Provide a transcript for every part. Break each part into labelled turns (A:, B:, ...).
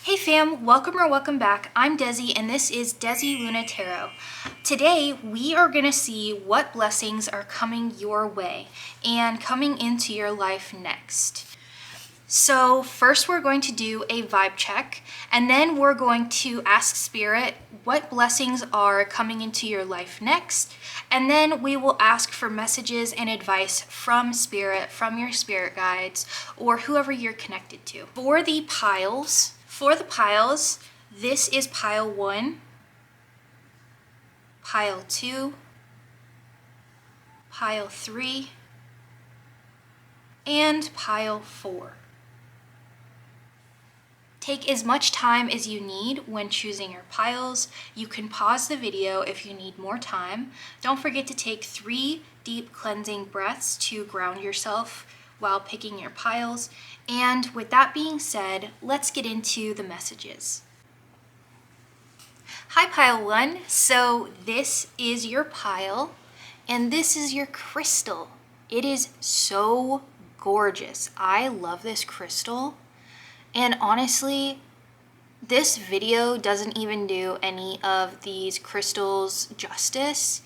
A: Hey fam, welcome or welcome back. I'm Desi and this is DezzieLunaTarot. Today we are going to see what blessings are coming your way and coming into your life next. So first we're going to do a vibe check, and then we're going to ask Spirit what blessings are coming into your life next, and then we will ask for messages and advice from Spirit, from your spirit guides, or whoever you're connected to. For the piles, this is pile 1, pile 2, pile 3, and pile 4. Take as much time as you need when choosing your piles. You can pause the video if you need more time. Don't forget to take 3 deep cleansing breaths to ground yourself while picking your piles. And with that being said, let's get into the messages. Hi pile 1, so this is your pile and this is your crystal. It is so gorgeous. I love this crystal. And honestly, this video doesn't even do any of these crystals justice.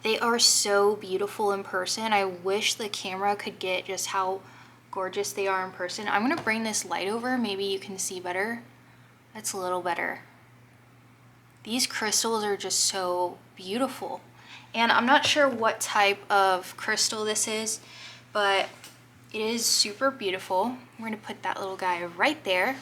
A: They are so beautiful in person. I wish the camera could get just how gorgeous they are in person. I'm gonna bring this light over, maybe you can see better. That's a little better. These crystals are just so beautiful. And I'm not sure what type of crystal this is, but it is super beautiful. We're gonna put that little guy right there.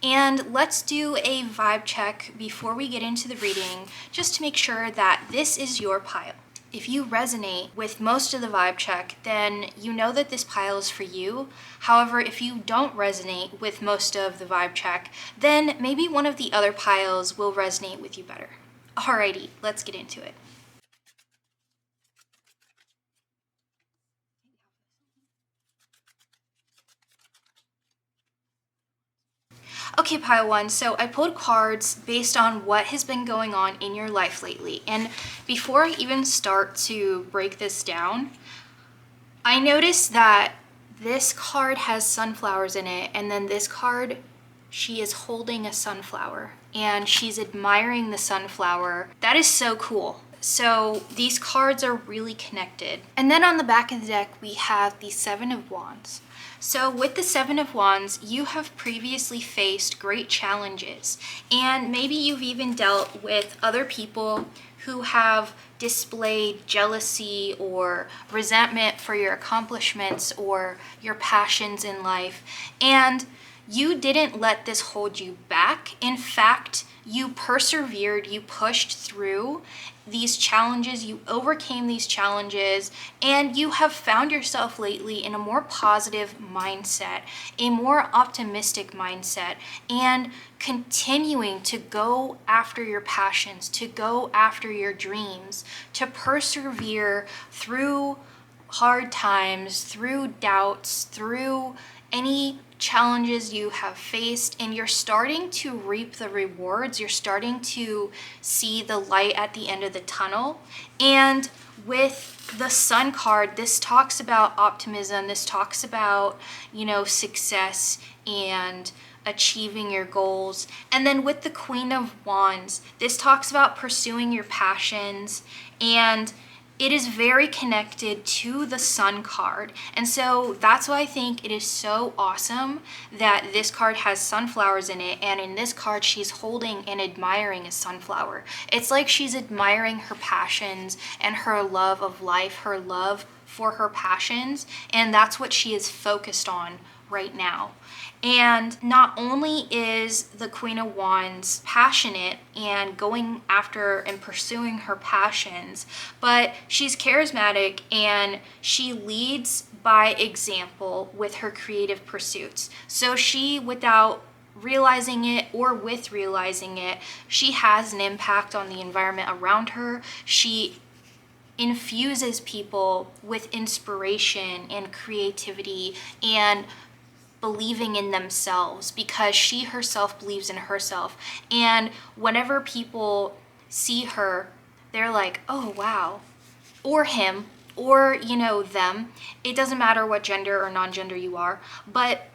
A: And let's do a vibe check before we get into the reading, just to make sure that this is your pile. If you resonate with most of the vibe check, then you know that this pile is for you. However, if you don't resonate with most of the vibe check, then maybe one of the other piles will resonate with you better. Alrighty, let's get into it. Okay, pile 1, so I pulled cards based on what has been going on in your life lately. And before I even start to break this down, I noticed that this card has sunflowers in it, and then this card, she is holding a sunflower and she's admiring the sunflower. That is so cool. So these cards are really connected. And then on the back of the deck, we have the 7 of Wands. So with the 7 of Wands, you have previously faced great challenges, and maybe you've even dealt with other people who have displayed jealousy or resentment for your accomplishments or your passions in life, and you didn't let this hold you back. In fact, you persevered, you pushed through these challenges, you overcame these challenges, and you have found yourself lately in a more positive mindset, a more optimistic mindset, and continuing to go after your passions, to go after your dreams, to persevere through hard times, through doubts, through any challenges you have faced, and you're starting to reap the rewards. You're starting to see the light at the end of the tunnel. And with the Sun card, this talks about optimism. This talks about, success and achieving your goals. And then with the Queen of Wands, this talks about pursuing your passions, and it is very connected to the Sun card. And so that's why I think it is so awesome that this card has sunflowers in it, and in this card she's holding and admiring a sunflower. It's like she's admiring her passions and her love of life, her love for her passions, and that's what she is focused on right now. And not only is the Queen of Wands passionate and going after and pursuing her passions, but she's charismatic and she leads by example with her creative pursuits. So she, without realizing it or with realizing it, she has an impact on the environment around her. She infuses people with inspiration and creativity and believing in themselves, because she herself believes in herself. And whenever people see her, they're like, oh wow, or him, or them. It doesn't matter what gender or non-gender you are, but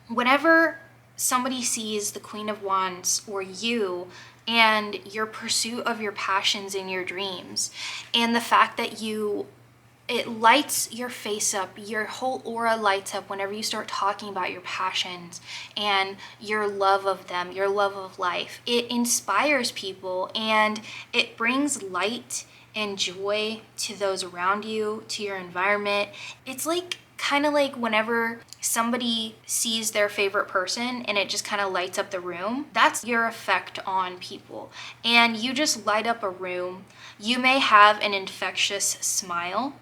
A: whenever somebody sees the Queen of Wands or you and your pursuit of your passions and your dreams, and the fact that it lights your face up, your whole aura lights up whenever you start talking about your passions and your love of them, your love of life. It inspires people and it brings light and joy to those around you, to your environment. It's like kind of like whenever somebody sees their favorite person and it just kind of lights up the room. That's your effect on people. And you just light up a room. You may have an infectious smile,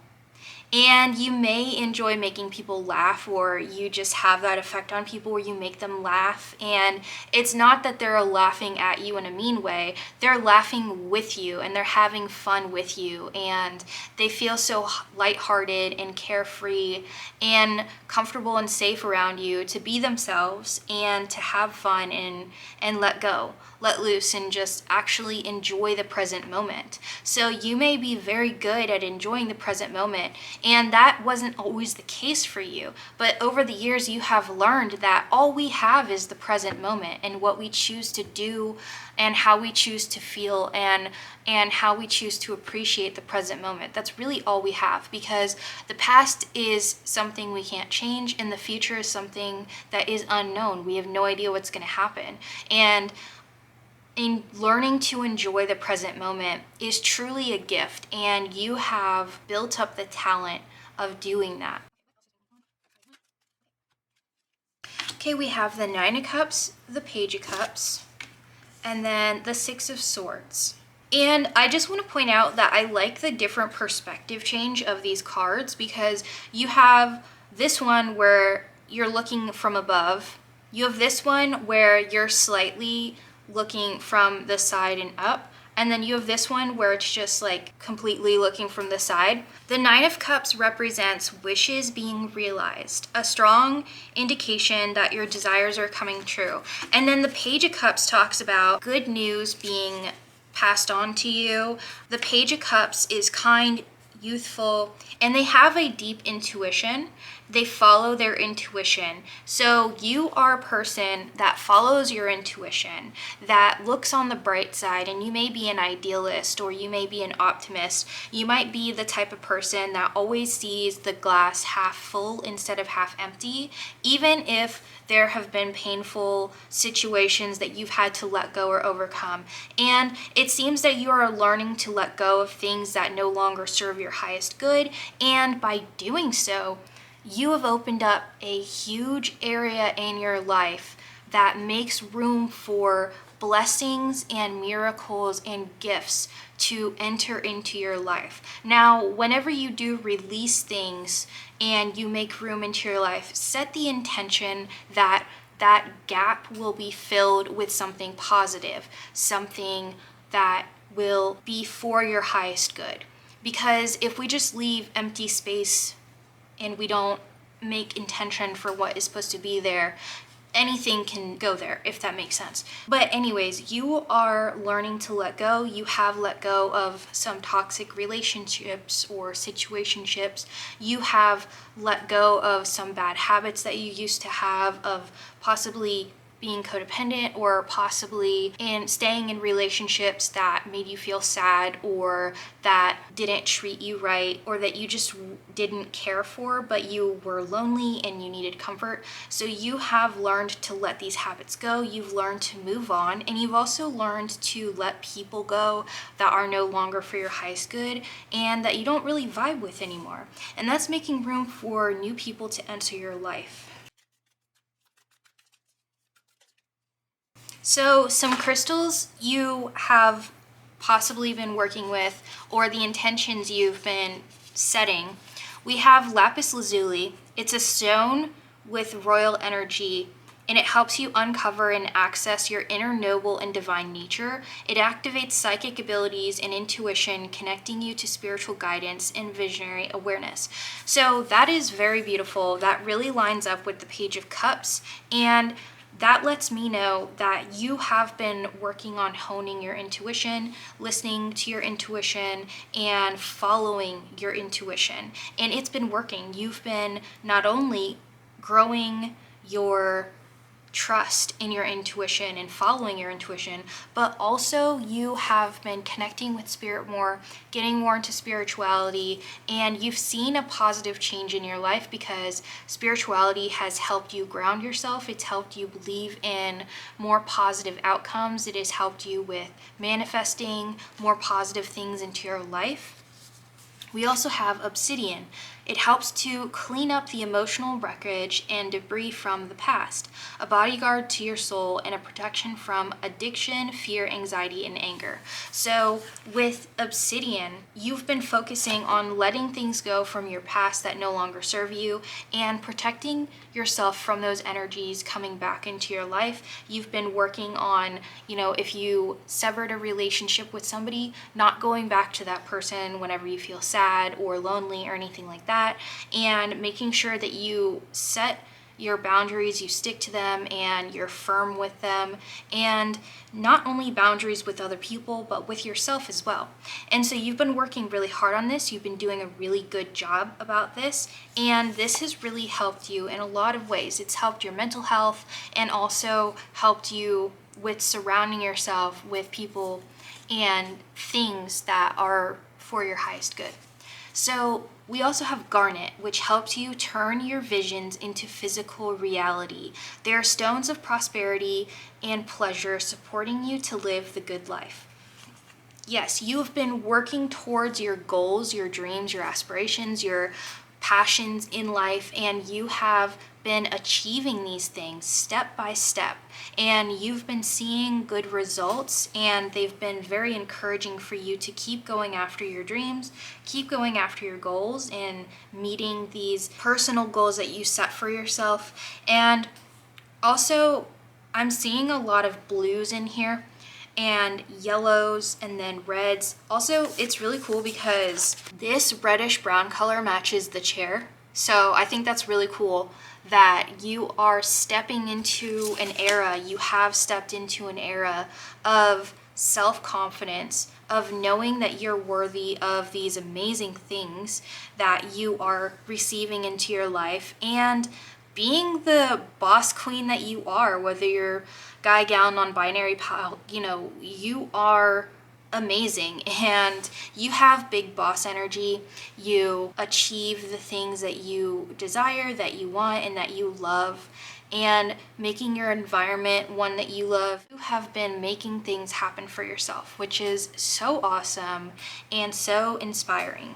A: and you may enjoy making people laugh, or you just have that effect on people where you make them laugh. And it's not that they're laughing at you in a mean way. They're laughing with you and they're having fun with you. And they feel so lighthearted and carefree and comfortable and safe around you to be themselves and to have fun and let go, let loose, and just actually enjoy the present moment. So you may be very good at enjoying the present moment, and that wasn't always the case for you. But over the years, you have learned that all we have is the present moment, and what we choose to do and how we choose to feel and how we choose to appreciate the present moment. That's really all we have, because the past is something we can't change and the future is something that is unknown. We have no idea what's going to happen. And in learning to enjoy the present moment is truly a gift, and you have built up the talent of doing that. Okay, we have the Nine of Cups, the Page of Cups, and then the Six of Swords. And I just want to point out that I like the different perspective change of these cards, because you have this one where you're looking from above. You have this one where you're slightly looking from the side and up. And then you have this one where it's just like completely looking from the side. The Nine of Cups represents wishes being realized, a strong indication that your desires are coming true. And then the Page of Cups talks about good news being passed on to you. The Page of Cups is kind, youthful, and they have a deep intuition. They follow their intuition. So you are a person that follows your intuition, that looks on the bright side, and you may be an idealist or you may be an optimist. You might be the type of person that always sees the glass half full instead of half empty, even if there have been painful situations that you've had to let go or overcome. And it seems that you are learning to let go of things that no longer serve your highest good. And by doing so, you have opened up a huge area in your life that makes room for blessings and miracles and gifts to enter into your life. Now, whenever you do release things and you make room into your life, set the intention that that gap will be filled with something positive, something that will be for your highest good. Because if we just leave empty space and we don't make intention for what is supposed to be there, anything can go there, if that makes sense. But anyways, you are learning to let go. You have let go of some toxic relationships or situationships. You have let go of some bad habits that you used to have, of possibly being codependent or possibly in staying in relationships that made you feel sad or that didn't treat you right or that you just didn't care for, but you were lonely and you needed comfort. So you have learned to let these habits go. You've learned to move on, and you've also learned to let people go that are no longer for your highest good and that you don't really vibe with anymore. And that's making room for new people to enter your life. So some crystals you have possibly been working with, or the intentions you've been setting. We have lapis lazuli. It's a stone with royal energy, and it helps you uncover and access your inner noble and divine nature. It activates psychic abilities and intuition, connecting you to spiritual guidance and visionary awareness. So that is very beautiful. That really lines up with the Page of Cups, and that lets me know that you have been working on honing your intuition, listening to your intuition, and following your intuition. And it's been working. You've been not only growing your trust in your intuition and following your intuition, but also you have been connecting with spirit more, getting more into spirituality, and you've seen a positive change in your life because spirituality has helped you ground yourself. It's helped you believe in more positive outcomes. It has helped you with manifesting more positive things into your life. We also have obsidian. It helps to clean up the emotional wreckage and debris from the past, a bodyguard to your soul, and a protection from addiction, fear, anxiety, and anger. So with obsidian, you've been focusing on letting things go from your past that no longer serve you and protecting yourself from those energies coming back into your life. You've been working on, if you severed a relationship with somebody, not going back to that person whenever you feel sad or lonely or anything like that, and making sure that you set your boundaries, you stick to them, and you're firm with them, and not only boundaries with other people, but with yourself as well. And so you've been working really hard on this. You've been doing a really good job about this, and this has really helped you in a lot of ways. It's helped your mental health and also helped you with surrounding yourself with people and things that are for your highest good. So we also have garnet, which helps you turn your visions into physical reality. They are stones of prosperity and pleasure, supporting you to live the good life. Yes, you have been working towards your goals, your dreams, your aspirations, your passions in life, and you have been achieving these things step by step, and you've been seeing good results, and they've been very encouraging for you to keep going after your dreams, keep going after your goals, and meeting these personal goals that you set for yourself. And also, I'm seeing a lot of blues in here and yellows and then reds. Also, it's really cool because this reddish brown color matches the chair. So I think that's really cool that you are stepping into an era, you have stepped into an era of self-confidence, of knowing that you're worthy of these amazing things that you are receiving into your life, and being the boss queen that you are, whether you're guy, gal, non-binary, you are amazing, and you have big boss energy. You achieve the things that you desire, that you want, and that you love, and making your environment one that you love. You have been making things happen for yourself, which is so awesome and so inspiring.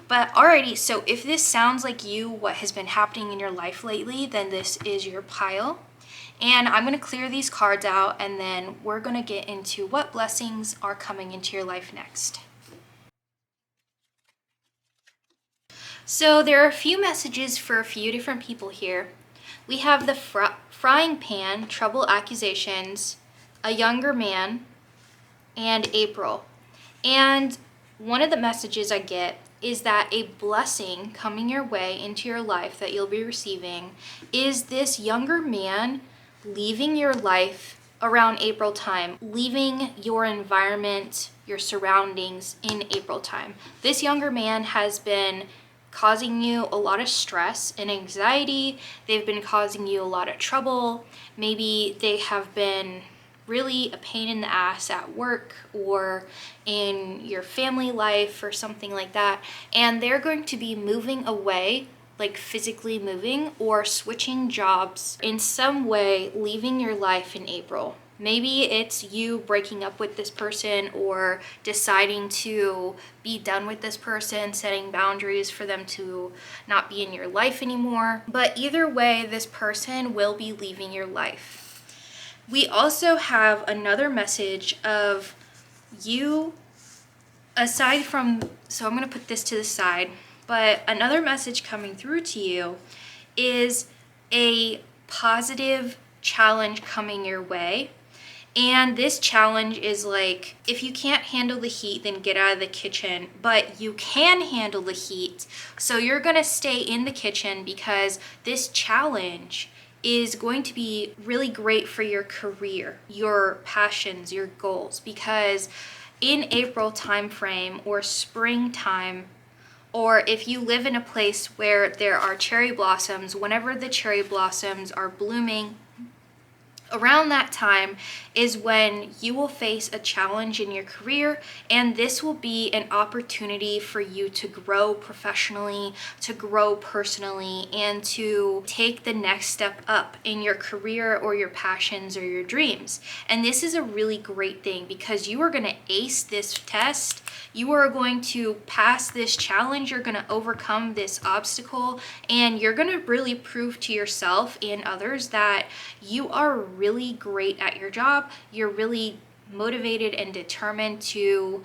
A: But alrighty, so if this sounds like you, what has been happening in your life lately, then this is your pile. And I'm going to clear these cards out, and then we're going to get into what blessings are coming into your life next. So there are a few messages for a few different people here. We have the frying pan, trouble, accusations, a younger man, and April. And one of the messages I get is that a blessing coming your way into your life that you'll be receiving is this younger man leaving your life around April time, leaving your environment, your surroundings in April time. This younger man has been causing you a lot of stress and anxiety. They've been causing you a lot of trouble. Maybe they have been really a pain in the ass at work or in your family life or something like that. And they're going to be moving away, like physically moving or switching jobs in some way, leaving your life in April. Maybe it's you breaking up with this person or deciding to be done with this person, setting boundaries for them to not be in your life anymore. But either way, this person will be leaving your life. We also have another message of you, aside from, so I'm going to put this to the side, but another message coming through to you is a positive challenge coming your way. And this challenge is like, if you can't handle the heat, then get out of the kitchen, but you can handle the heat. So you're going to stay in the kitchen because this challenge is going to be really great for your career, your passions, your goals, because in April timeframe or springtime, or if you live in a place where there are cherry blossoms, whenever the cherry blossoms are blooming, Around that time is when you will face a challenge in your career, and this will be an opportunity for you to grow professionally, to grow personally, and to take the next step up in your career or your passions or your dreams. And this is a really great thing because you are going to ace this test. You are going to pass this challenge. You're going to overcome this obstacle, and you're going to really prove to yourself and others that you are really great at your job. You're really motivated and determined to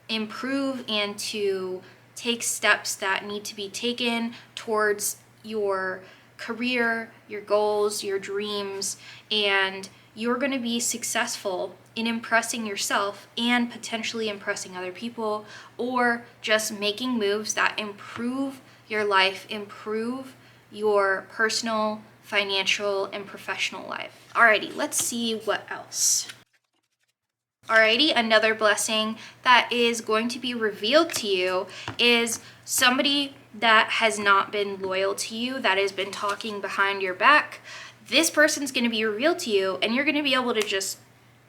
A: improve and to take steps that need to be taken towards your career, your goals, your dreams, and you're going to be successful in impressing yourself and potentially impressing other people, or just making moves that improve your life, improve your personal, financial, and professional life. Alrighty, let's see what else. Alrighty, another blessing that is going to be revealed to you is somebody that has not been loyal to you, that has been talking behind your back. This person's going to be revealed to you, and you're going to be able to just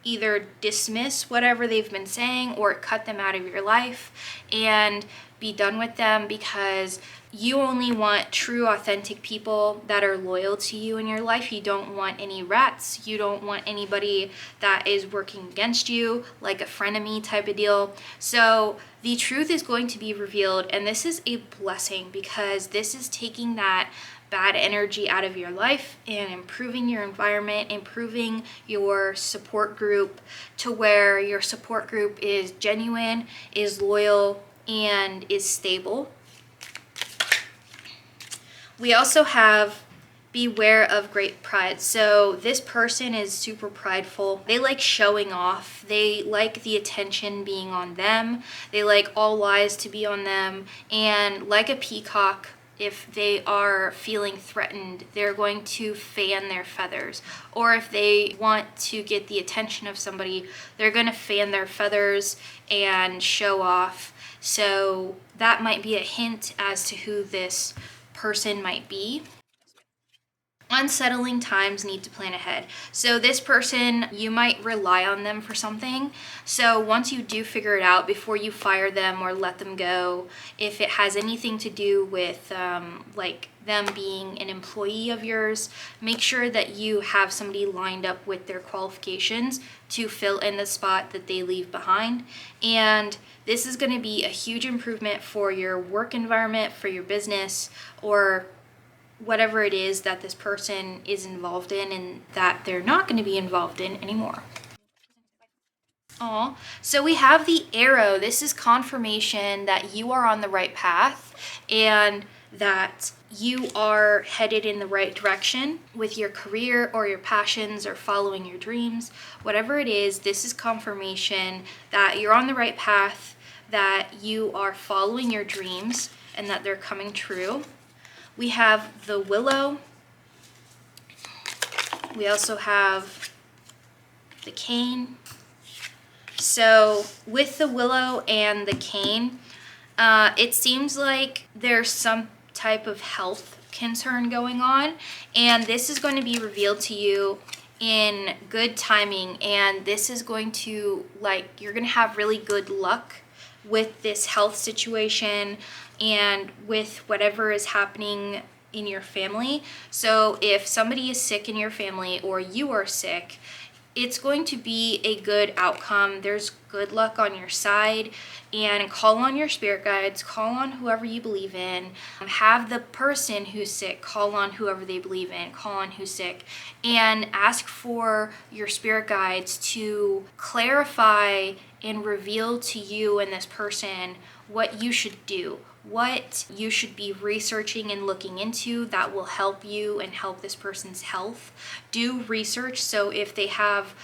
A: either dismiss whatever they've been saying or cut them out of your life and be done with them, because you only want true, authentic people that are loyal to you in your life. You don't want any rats. You don't want anybody that is working against you, like a frenemy type of deal. So the truth is going to be revealed, and this is a blessing because this is taking that bad energy out of your life and improving your environment, improving your support group to where your support group is genuine, is loyal, and is stable. We also have beware of great pride. So this person is super prideful. They like showing off. They like the attention being on them. They like all eyes to be on them. And like a peacock, if they are feeling threatened, they're going to fan their feathers. Or if they want to get the attention of somebody, they're going to fan their feathers and show off. So that might be a hint as to who this person might be. Unsettling times, need to plan ahead. So this person, you might rely on them for something. So once you do figure it out, before you fire them or let them go, if it has anything to do with like them being an employee of yours, make sure that you have somebody lined up with their qualifications to fill in the spot that they leave behind. And this is going to be a huge improvement for your work environment, for your business, or whatever it is that this person is involved in and that they're not going to be involved in anymore. So we have the arrow. This is confirmation that you are on the right path and that you are headed in the right direction with your career or your passions or following your dreams. Whatever it is, this is confirmation that you're on the right path, that you are following your dreams and that they're coming true. We have the willow. We also have the cane. So with the willow and the cane, it seems like there's some type of health concern going on, and this is going to be revealed to you in good timing, and this is going to, like, you're going to have really good luck with this health situation and with whatever is happening in your family. So if somebody is sick in your family or you are sick, it's going to be a good outcome. There's good luck on your side, and call on your spirit guides, call on whoever you believe in. Have the person who's sick call on whoever they believe in, call on who's sick, and ask for your spirit guides to clarify and reveal to you and this person what you should do, what you should be researching and looking into that will help you and help this person's health. Do research. So if they have,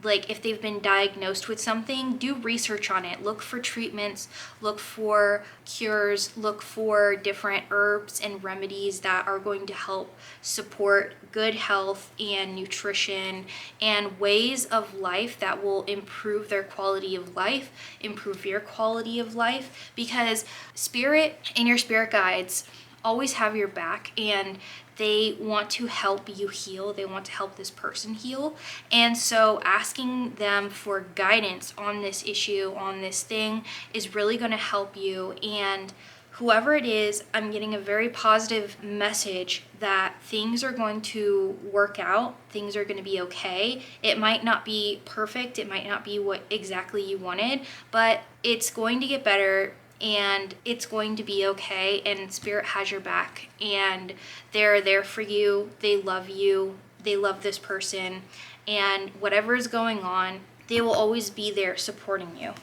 A: like, if they've been diagnosed with something, do research on it. Look for treatments, look for cures, look for different herbs and remedies that are going to help support good health and nutrition and ways of life that will improve their quality of life, improve your quality of life, because spirit and your spirit guides always have your back, and they want to help you heal. They want to help this person heal. And so asking them for guidance on this issue, on this thing, is really going to help you. And whoever it is, I'm getting a very positive message that things are going to work out. Things are going to be okay. It might not be perfect. It might not be what exactly you wanted, but it's going to get better and it's going to be okay. And Spirit has your back and they're there for you. They love you. They love this person. And whatever is going on, they will always be there supporting you.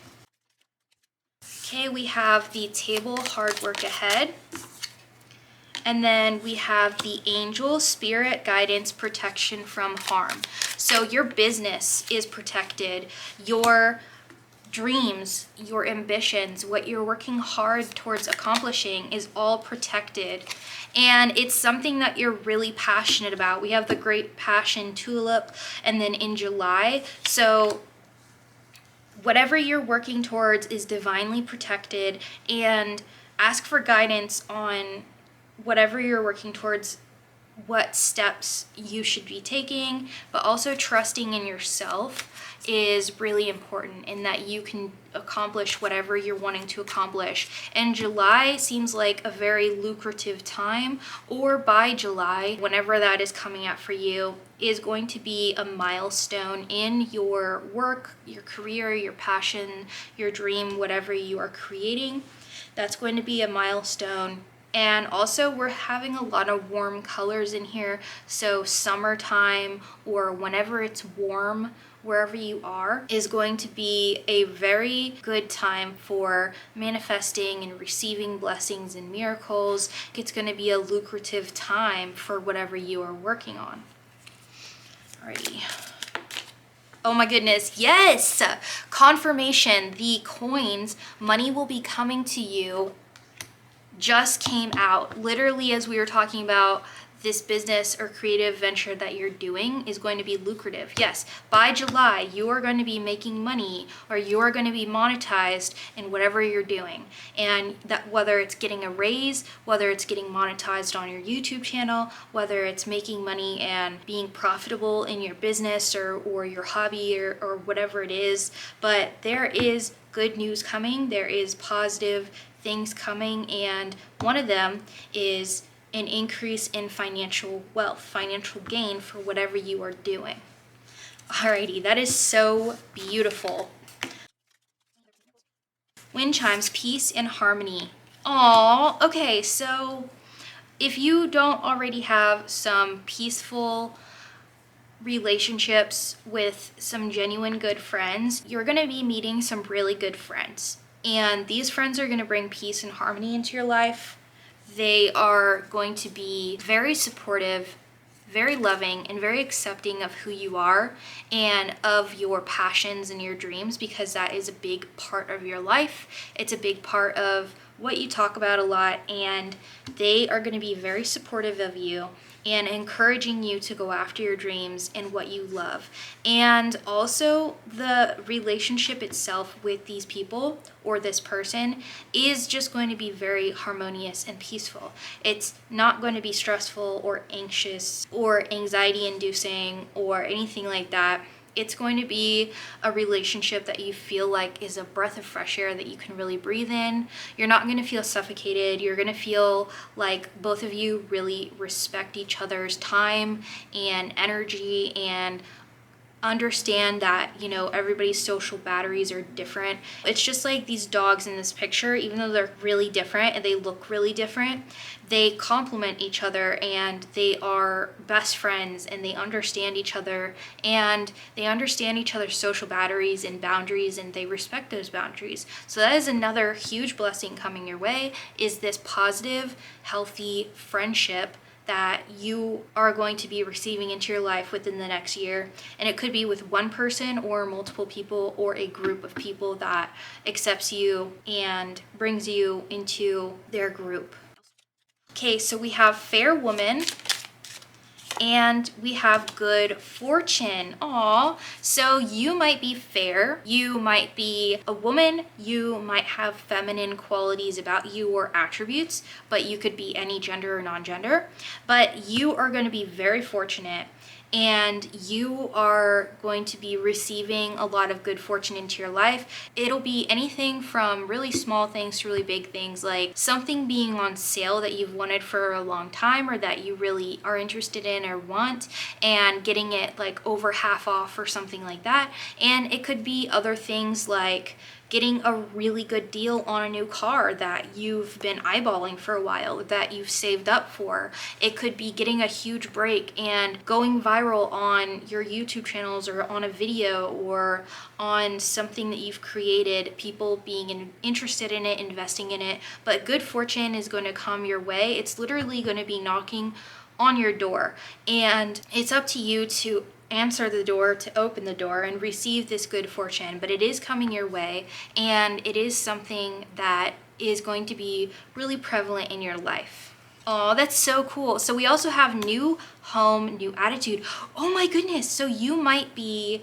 A: Okay, we have the Table, hard work ahead. And then we have the Angel, spirit, guidance, protection from harm. So your business is protected. Your dreams, your ambitions, what you're working hard towards accomplishing is all protected. And it's something that you're really passionate about. We have the Great Passion Tulip, and then in July. So whatever you're working towards is divinely protected, and ask for guidance on whatever you're working towards, what steps you should be taking, but also trusting in yourself is really important, in that you can accomplish whatever you're wanting to accomplish. And July seems like a very lucrative time, or by July, whenever that is coming out for you, is going to be a milestone in your work, your career, your passion, your dream, whatever you are creating. That's going to be a milestone. And also we're having a lot of warm colors in here. So summertime, or whenever it's warm, wherever you are, is going to be a very good time for manifesting and receiving blessings and miracles. It's going to be a lucrative time for whatever you are working on. Alrighty. Oh my goodness, yes! Confirmation, the coins, money will be coming to you, just came out. Literally, as we were talking about, this business or creative venture that you're doing is going to be lucrative. Yes, by July, you are going to be making money, or you are going to be monetized in whatever you're doing. And that, whether it's getting a raise, whether it's getting monetized on your YouTube channel, whether it's making money and being profitable in your business or your hobby or whatever it is. But there is good news coming. There is positive things coming, and one of them is an increase in financial wealth, financial gain for whatever you are doing. Alrighty, that is so beautiful. Wind chimes, peace and harmony. Aww, okay, so if you don't already have some peaceful relationships with some genuine good friends, you're gonna be meeting some really good friends. And these friends are gonna bring peace and harmony into your life. They are going to be very supportive, very loving, and very accepting of who you are and of your passions and your dreams, because that is a big part of your life. It's a big part of what you talk about a lot, and they are going to be very supportive of you and encouraging you to go after your dreams and what you love. And also, the relationship itself with these people or this person is just going to be very harmonious and peaceful. It's not going to be stressful or anxious or anxiety inducing or anything like that. It's going to be a relationship that you feel like is a breath of fresh air that you can really breathe in. You're not going to feel suffocated. You're going to feel like both of you really respect each other's time and energy, and understand that, you know, everybody's social batteries are different. It's just like these dogs in this picture, even though they're really different and they look really different, they complement each other, and they are best friends, and they understand each other, and they understand each other's social batteries and boundaries, and they respect those boundaries. So that is another huge blessing coming your way, is this positive, healthy friendship that you are going to be receiving into your life within the next year. And it could be with one person or multiple people or a group of people that accepts you and brings you into their group. Okay, so we have Fair Woman And we have good fortune. Aw. So you might be fair, you might be a woman, you might have feminine qualities about you or attributes, but you could be any gender or non-gender. But you are going to be very fortunate, and you are going to be receiving a lot of good fortune into your life. It'll be anything from really small things to really big things, like something being on sale that you've wanted for a long time or that you really are interested in or want, and getting it like over half off or something like that. And it could be other things like getting a really good deal on a new car that you've been eyeballing for a while, that you've saved up for. It could be getting a huge break and going viral on your YouTube channels or on a video or on something that you've created, people being interested in it, investing in it. But good fortune is going to come your way. It's literally going to be knocking on your door, and it's up to you to answer the door, to open the door and receive this good fortune. But it is coming your way, and it is something that is going to be really prevalent in your life. Oh, that's so cool. So we also have new home, new attitude. Oh my goodness. So you might be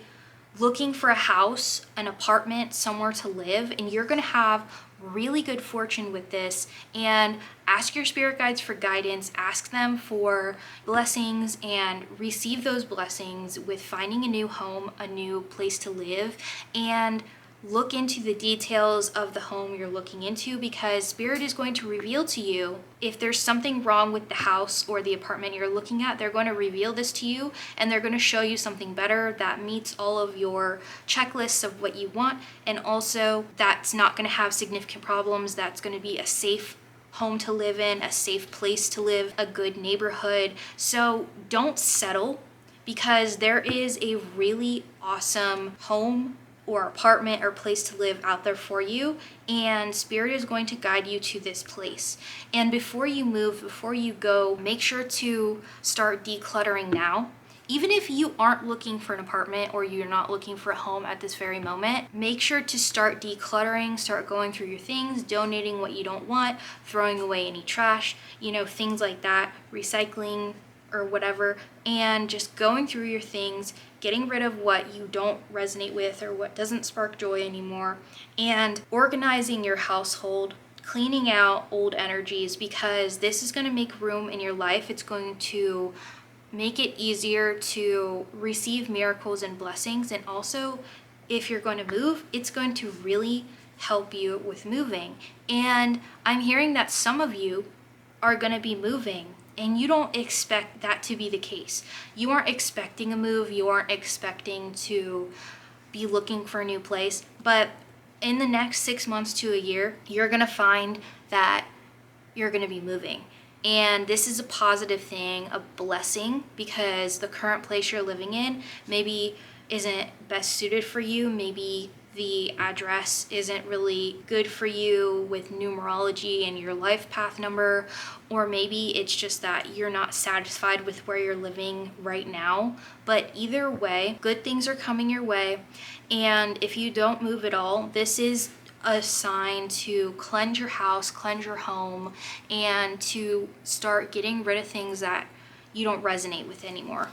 A: looking for a house, an apartment, somewhere to live, and you're going to have really good fortune with this. And ask your spirit guides for guidance, ask them for blessings, and receive those blessings with finding a new home, a new place to live. And look into the details of the home you're looking into, because Spirit is going to reveal to you if there's something wrong with the house or the apartment you're looking at. They're going to reveal this to you, and they're going to show you something better that meets all of your checklists of what you want, and also that's not going to have significant problems, that's going to be a safe home to live in, a safe place to live, a good neighborhood. So don't settle, because there is a really awesome home or apartment or place to live out there for you, and Spirit is going to guide you to this place. And before you move, before you go, make sure to start decluttering now. Even if you aren't looking for an apartment or you're not looking for a home at this very moment, make sure to start decluttering, start going through your things, donating what you don't want, throwing away any trash, things like that, recycling or whatever, and just going through your things, getting rid of what you don't resonate with or what doesn't spark joy anymore, and organizing your household, cleaning out old energies, because this is going to make room in your life. It's going to make it easier to receive miracles and blessings. And also, if you're going to move, it's going to really help you with moving. And I'm hearing that some of you are going to be moving, and you don't expect that to be the case. You aren't expecting a move, you aren't expecting to be looking for a new place, but in the next 6 months to a year, you're gonna find that you're gonna be moving. And this is a positive thing, a blessing, because the current place you're living in maybe isn't best suited for you. Maybe the address isn't really good for you with numerology and your life path number, or maybe it's just that you're not satisfied with where you're living right now. But either way, good things are coming your way. And if you don't move at all, this is a sign to cleanse your house, cleanse your home, and to start getting rid of things that you don't resonate with anymore.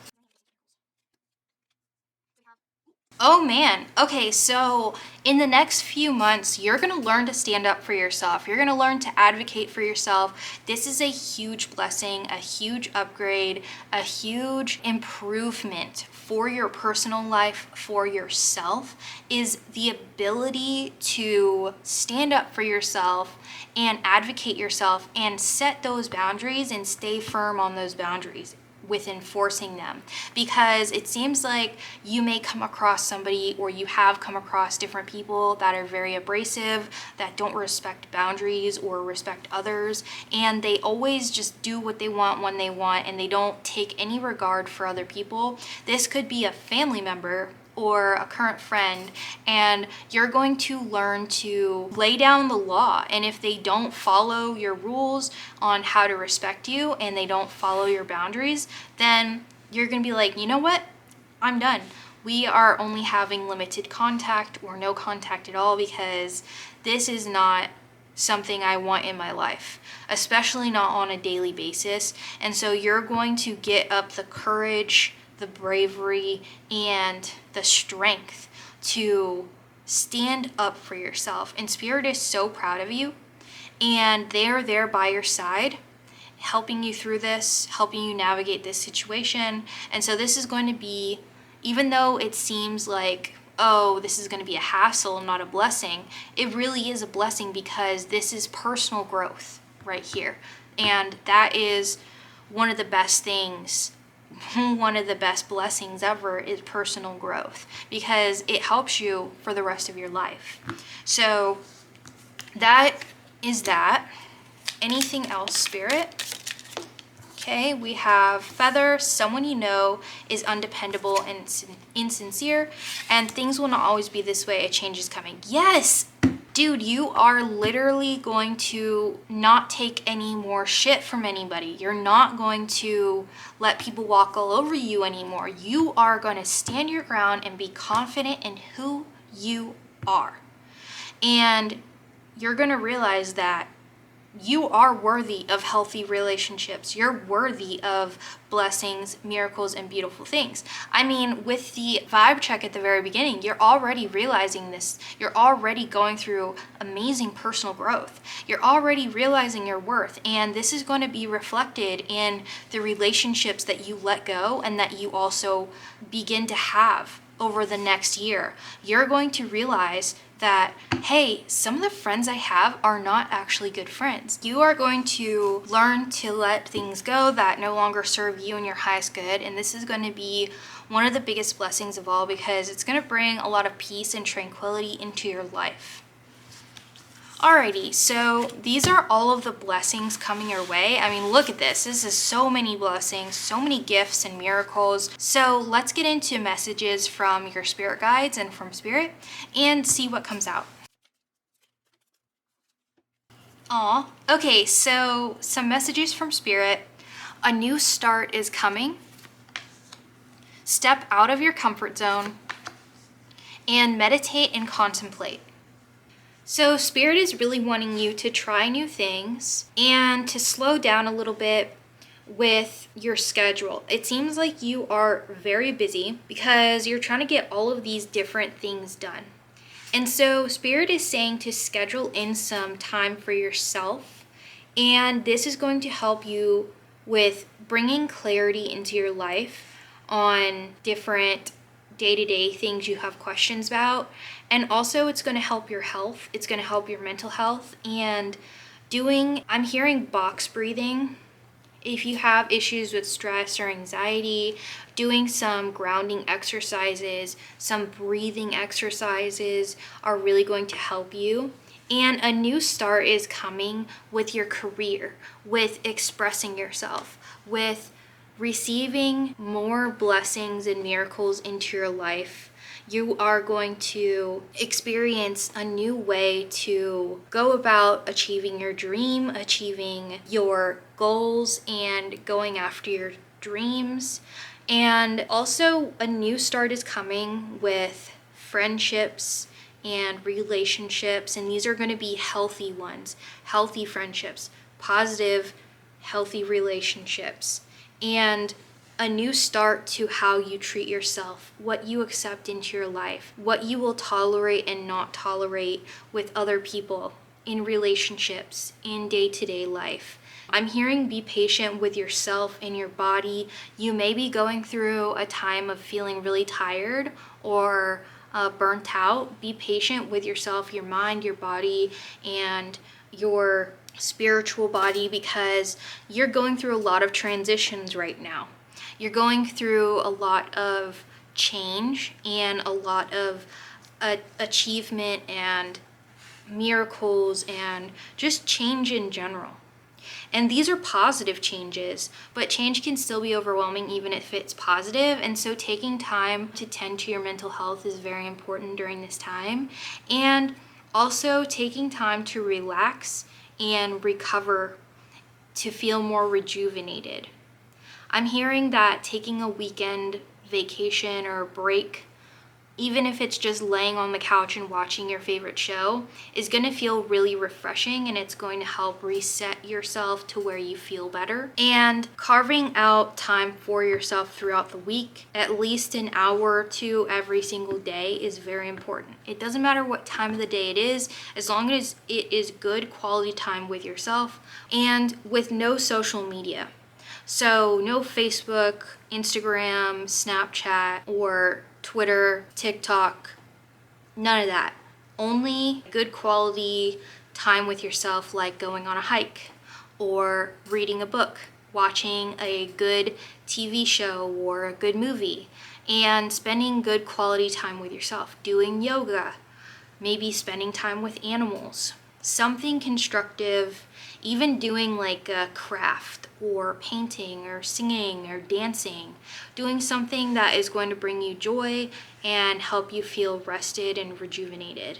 A: Oh man, okay, so in the next few months, you're gonna learn to stand up for yourself. You're gonna learn to advocate for yourself. This is a huge blessing, a huge upgrade, a huge improvement for your personal life, for yourself, is the ability to stand up for yourself and advocate yourself and set those boundaries and stay firm on those boundaries with enforcing them. Because it seems like you may come across somebody, or you have come across different people that are very abrasive, that don't respect boundaries or respect others, and they always just do what they want when they want, and they don't take any regard for other people. This could be a family member or a current friend, and you're going to learn to lay down the law. And if they don't follow your rules on how to respect you, and they don't follow your boundaries, then you're gonna be like, you know what? I'm done. We are only having limited contact or no contact at all, because this is not something I want in my life, especially not on a daily basis. And so you're going to get up the courage, the bravery, and the strength to stand up for yourself. And Spirit is so proud of you, and they're there by your side, helping you through this, helping you navigate this situation. And so this is going to be, even though it seems like, oh, this is going to be a hassle, not a blessing, it really is a blessing, because this is personal growth right here. And that is one of the best things, one of the best blessings ever, is personal growth, because it helps you for the rest of your life. So that is that. Anything else, Spirit? Okay, we have Feather. Someone you know is undependable and insincere, and things will not always be this way. A change is coming. Yes! Dude, you are literally going to not take any more shit from anybody. You're not going to let people walk all over you anymore. You are going to stand your ground and be confident in who you are. And you're going to realize that you are worthy of healthy relationships. You're worthy of blessings, miracles, and beautiful things. I mean, with the vibe check at the very beginning, you're already realizing this. You're already going through amazing personal growth. You're already realizing your worth. And this is going to be reflected in the relationships that you let go and that you also begin to have over the next year. You're going to realize that, hey, some of the friends I have are not actually good friends. You are going to learn to let things go that no longer serve you and your highest good. And this is going to be one of the biggest blessings of all, because it's going to bring a lot of peace and tranquility into your life. Alrighty, so these are all of the blessings coming your way. I mean, look at this. This is so many blessings, so many gifts and miracles. So let's get into messages from your spirit guides and from Spirit and see what comes out. Aw, okay, so some messages from Spirit. A new start is coming. Step out of your comfort zone and meditate and contemplate. So Spirit is really wanting you to try new things and to slow down a little bit with your schedule. It seems like you are very busy because you're trying to get all of these different things done. And so Spirit is saying to schedule in some time for yourself, and this is going to help you with bringing clarity into your life on different day-to-day things you have questions about. And also it's going to help your health. It's going to help your mental health. And I'm hearing box breathing. If you have issues with stress or anxiety, doing some grounding exercises, some breathing exercises are really going to help you. And a new start is coming with your career, with expressing yourself, with receiving more blessings and miracles into your life. You are going to experience a new way to go about achieving your dream, achieving your goals, and going after your dreams. And also a new start is coming with friendships and relationships, and these are going to be healthy ones, healthy friendships, positive, healthy relationships. And a new start to how you treat yourself, what you accept into your life, what you will tolerate and not tolerate with other people, in relationships, in day-to-day life. I'm hearing be patient with yourself and your body. You may be going through a time of feeling really tired or burnt out. Be patient with yourself, your mind, your body, and your spiritual body, because you're going through a lot of transitions right now. You're going through a lot of change and a lot of achievement and miracles and just change in general. And these are positive changes, but change can still be overwhelming even if it's positive. And so taking time to tend to your mental health is very important during this time. And also taking time to relax and recover, to feel more rejuvenated. I'm hearing that taking a weekend vacation or a break even if it's just laying on the couch and watching your favorite show, is going to feel really refreshing, and it's going to help reset yourself to where you feel better. And carving out time for yourself throughout the week, at least an hour or two every single day, is very important. It doesn't matter what time of the day it is, as long as it is good quality time with yourself and with no social media. So no Facebook, Instagram, Snapchat, or Twitter, TikTok, none of that. Only good quality time with yourself, like going on a hike or reading a book, watching a good TV show or a good movie, and spending good quality time with yourself, doing yoga, maybe spending time with animals, something constructive, even doing like a craft or painting or singing or dancing, doing something that is going to bring you joy and help you feel rested and rejuvenated.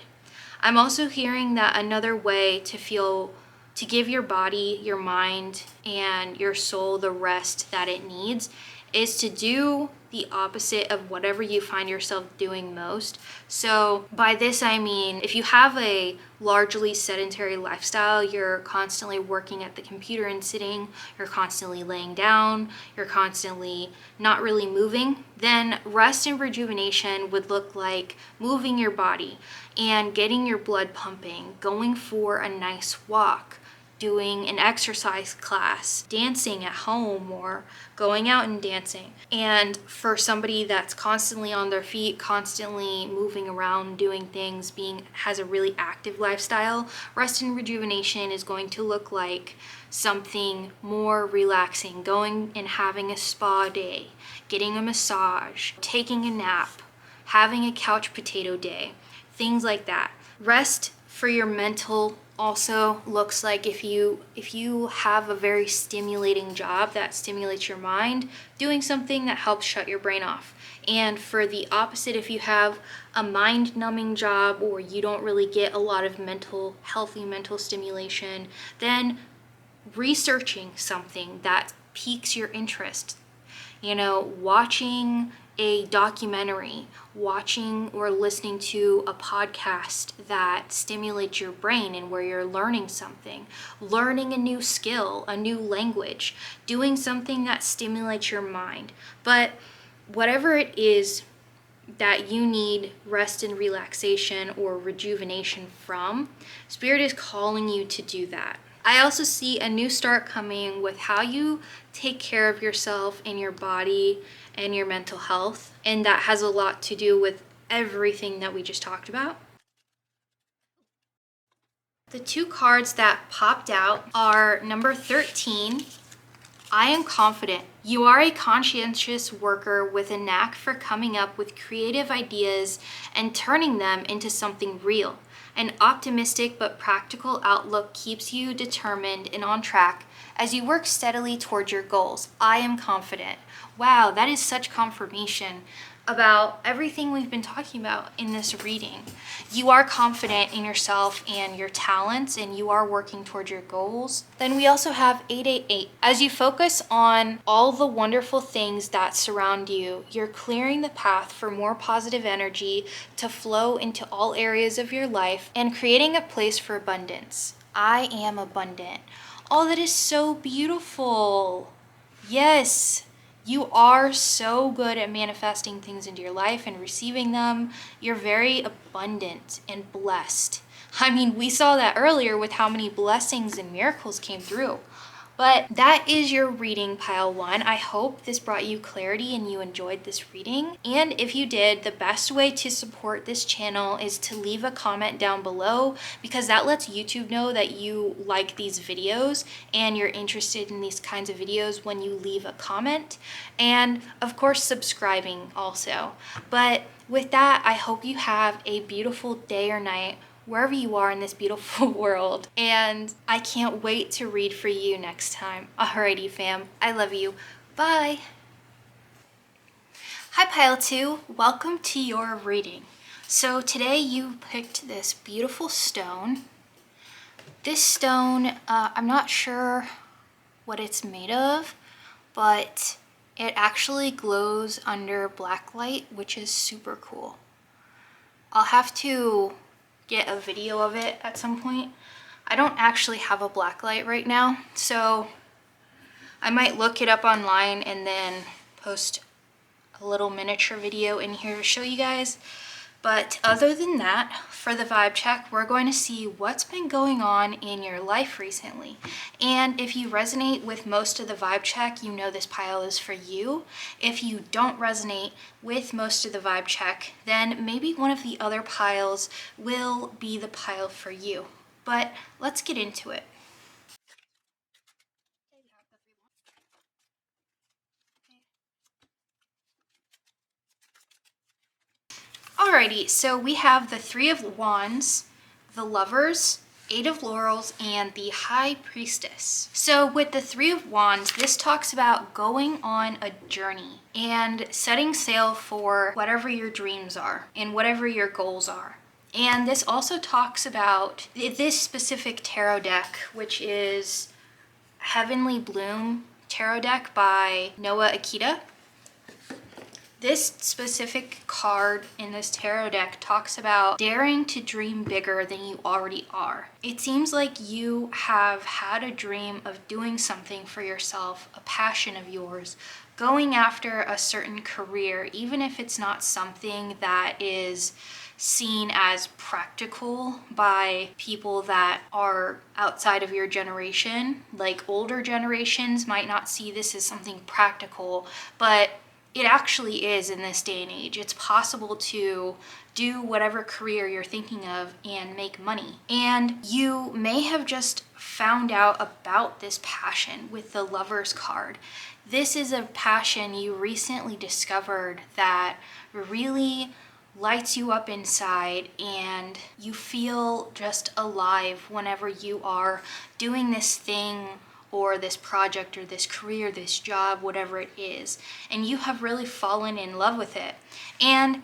A: I'm also hearing that another way to give your body, your mind, and your soul the rest that it needs is to do the opposite of whatever you find yourself doing most. So by this I mean, if you have a largely sedentary lifestyle, you're constantly working at the computer and sitting, you're constantly laying down, you're constantly not really moving, then rest and rejuvenation would look like moving your body and getting your blood pumping, going for a nice walk, doing an exercise class, dancing at home, or going out and dancing. And for somebody that's constantly on their feet, constantly moving around, doing things, has a really active lifestyle, rest and rejuvenation is going to look like something more relaxing, going and having a spa day, getting a massage, taking a nap, having a couch potato day, things like that. Rest for your mental also looks like if you have a very stimulating job that stimulates your mind, doing something that helps shut your brain off. And for the opposite, if you have a mind-numbing job or you don't really get a lot of healthy mental stimulation, then researching something that piques your interest. Watching a documentary, watching or listening to a podcast that stimulates your brain and where you're learning something, learning a new skill, a new language, doing something that stimulates your mind. But whatever it is that you need rest and relaxation or rejuvenation from, Spirit is calling you to do that. I also see a new start coming with how you take care of yourself and your body and your mental health, and that has a lot to do with everything that we just talked about. The two cards that popped out are number 13, I am confident. You are a conscientious worker with a knack for coming up with creative ideas and turning them into something real. An optimistic but practical outlook keeps you determined and on track as you work steadily towards your goals. I am confident. Wow, that is such confirmation about everything we've been talking about in this reading. You are confident in yourself and your talents, and you are working towards your goals. Then we also have 888. As you focus on all the wonderful things that surround you, you're clearing the path for more positive energy to flow into all areas of your life and creating a place for abundance. I am abundant. Oh, that is so beautiful. Yes. You are so good at manifesting things into your life and receiving them. You're very abundant and blessed. I mean, we saw that earlier with how many blessings and miracles came through. But that is your reading, pile one. I hope this brought you clarity and you enjoyed this reading. And if you did, the best way to support this channel is to leave a comment down below, because that lets YouTube know that you like these videos and you're interested in these kinds of videos when you leave a comment. And of course, subscribing also. But with that, I hope you have a beautiful day or night wherever you are in this beautiful world. And I can't wait to read for you next time. Alrighty, fam. I love you. Bye. Hi, Pile 2. Welcome to your reading. So today you picked this beautiful stone. This stone, I'm not sure what it's made of, but it actually glows under black light, which is super cool. I'll have to get a video of it at some point. I don't actually have a black light right now, so I might look it up online and then post a little miniature video in here to show you guys. But other than that, for the vibe check, we're going to see what's been going on in your life recently. And if you resonate with most of the vibe check, you know this pile is for you. If you don't resonate with most of the vibe check, then maybe one of the other piles will be the pile for you. But let's get into it. Alrighty, so we have the Three of Wands, the Lovers, Eight of Laurels, and the High Priestess. So with the Three of Wands, this talks about going on a journey and setting sail for whatever your dreams are and whatever your goals are. And this also talks about this specific tarot deck, which is Heavenly Bloom tarot deck by Noah Akita. This specific card in this tarot deck talks about daring to dream bigger than you already are. It seems like you have had a dream of doing something for yourself, a passion of yours, going after a certain career, even if it's not something that is seen as practical by people that are outside of your generation. Like older generations might not see this as something practical, but it actually is in this day and age. It's possible to do whatever career you're thinking of and make money. And you may have just found out about this passion with the Lovers card. This is a passion you recently discovered that really lights you up inside, and you feel just alive whenever you are doing this thing or this project or this career, this job, whatever it is, and you have really fallen in love with it. And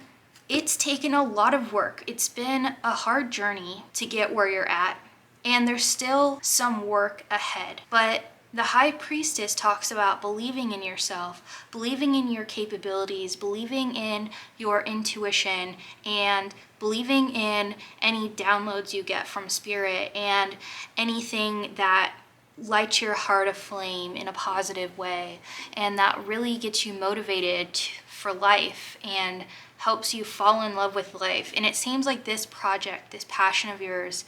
A: it's taken a lot of work. It's been a hard journey to get where you're at, and there's still some work ahead. But the High Priestess talks about believing in yourself, believing in your capabilities, believing in your intuition, and believing in any downloads you get from spirit and anything that light your heart aflame in a positive way, and that really gets you motivated for life and helps you fall in love with life. And it seems like this project, this passion of yours,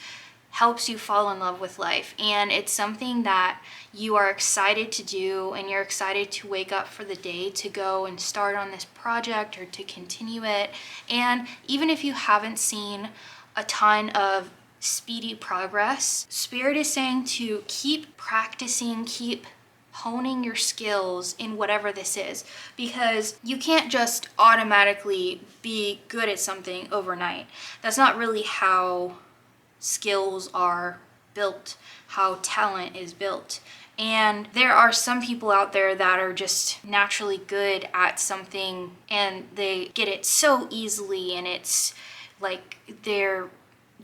A: helps you fall in love with life, and it's something that you are excited to do, and you're excited to wake up for the day to go and start on this project or to continue it. And even if you haven't seen a ton of speedy progress, Spirit is saying to keep practicing, keep honing your skills in whatever this is, because you can't just automatically be good at something overnight. That's not really how skills are built, how talent is built. And there are some people out there that are just naturally good at something and they get it so easily, and it's like they're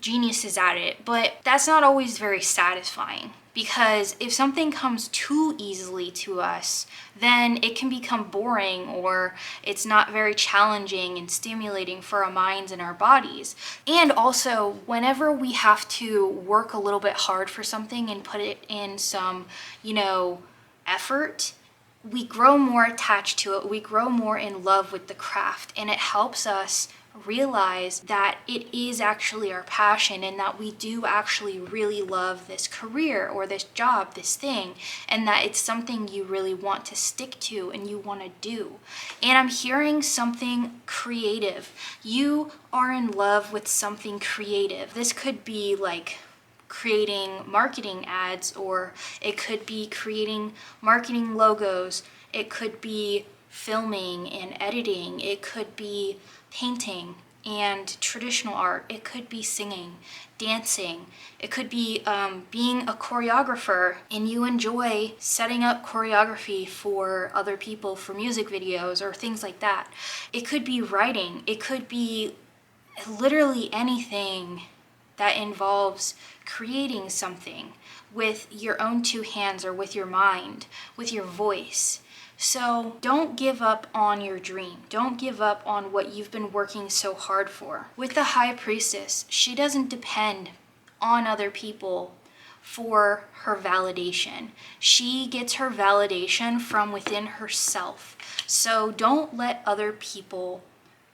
A: geniuses at it, but that's not always very satisfying, because if something comes too easily to us, then it can become boring, or it's not very challenging and stimulating for our minds and our bodies. And also, whenever we have to work a little bit hard for something and put it in some, effort, we grow more attached to it, we grow more in love with the craft, and it helps us realize that it is actually our passion, and that we do actually really love this career or this job, this thing, and that it's something you really want to stick to and you want to do. And I'm hearing something creative. You are in love with something creative. This could be like creating marketing ads, or it could be creating marketing logos. It could be filming and editing. It could be painting and traditional art. It could be singing, dancing. It could be being a choreographer, and you enjoy setting up choreography for other people for music videos or things like that. It could be writing. It could be literally anything that involves creating something with your own two hands, or with your mind, with your voice. So don't give up on your dream. Don't give up on what you've been working so hard for. With the High Priestess, she doesn't depend on other people for her validation. She gets her validation from within herself. So don't let other people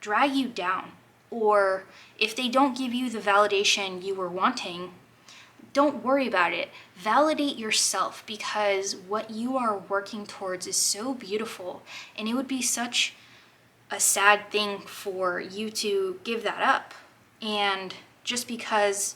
A: drag you down. Or if they don't give you the validation you were wanting, don't worry about it. Validate yourself, because what you are working towards is so beautiful, and it would be such a sad thing for you to give that up. And just because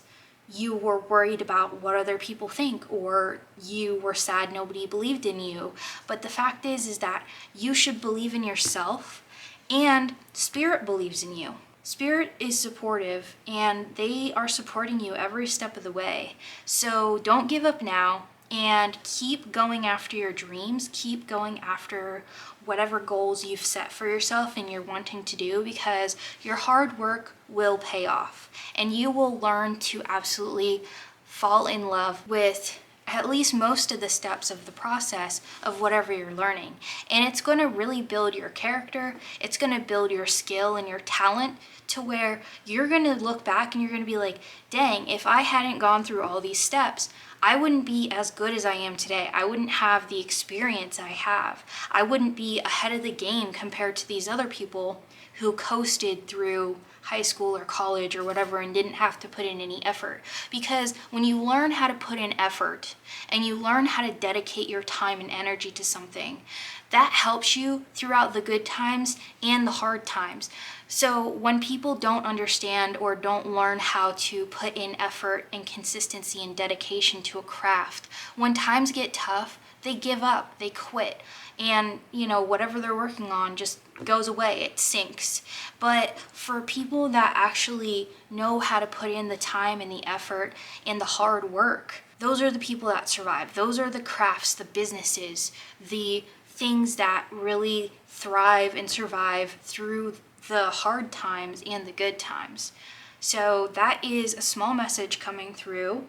A: you were worried about what other people think, or you were sad nobody believed in you. But the fact is that you should believe in yourself, and Spirit believes in you. Spirit is supportive, and they are supporting you every step of the way. So don't give up now, and keep going after your dreams. Keep going after whatever goals you've set for yourself and you're wanting to do, because your hard work will pay off, and you will learn to absolutely fall in love with at least most of the steps of the process of whatever you're learning. And it's going to really build your character. It's going to build your skill and your talent to where you're going to look back and you're going to be like, dang, if I hadn't gone through all these steps, I wouldn't be as good as I am today. I wouldn't have the experience I have. I wouldn't be ahead of the game compared to these other people who coasted through high school or college or whatever and didn't have to put in any effort. Because when you learn how to put in effort and you learn how to dedicate your time and energy to something, that helps you throughout the good times and the hard times. So when people don't understand or don't learn how to put in effort and consistency and dedication to a craft, when times get tough, they give up, they quit, and whatever they're working on just goes away, it sinks. But for people that actually know how to put in the time and the effort and the hard work, those are the people that survive. Those are the crafts, the businesses, the things that really thrive and survive through the hard times and the good times. So that is a small message coming through,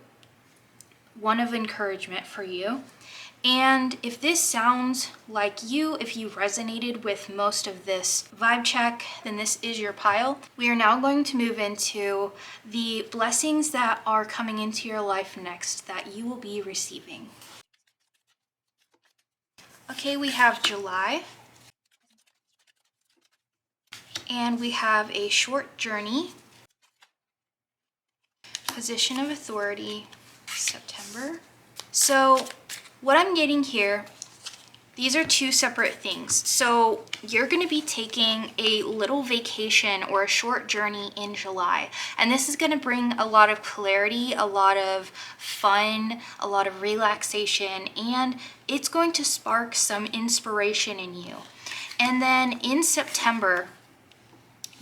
A: one of encouragement for you. And if this sounds like you, if you resonated with most of this vibe check, then this is your pile. We are now going to move into the blessings that are coming into your life next that you will be receiving. Okay, we have July. And we have a short journey, position of authority, September. So what I'm getting here, these are two separate things. So you're going to be taking a little vacation or a short journey in July. And this is going to bring a lot of clarity, a lot of fun, a lot of relaxation, and it's going to spark some inspiration in you. And then in September,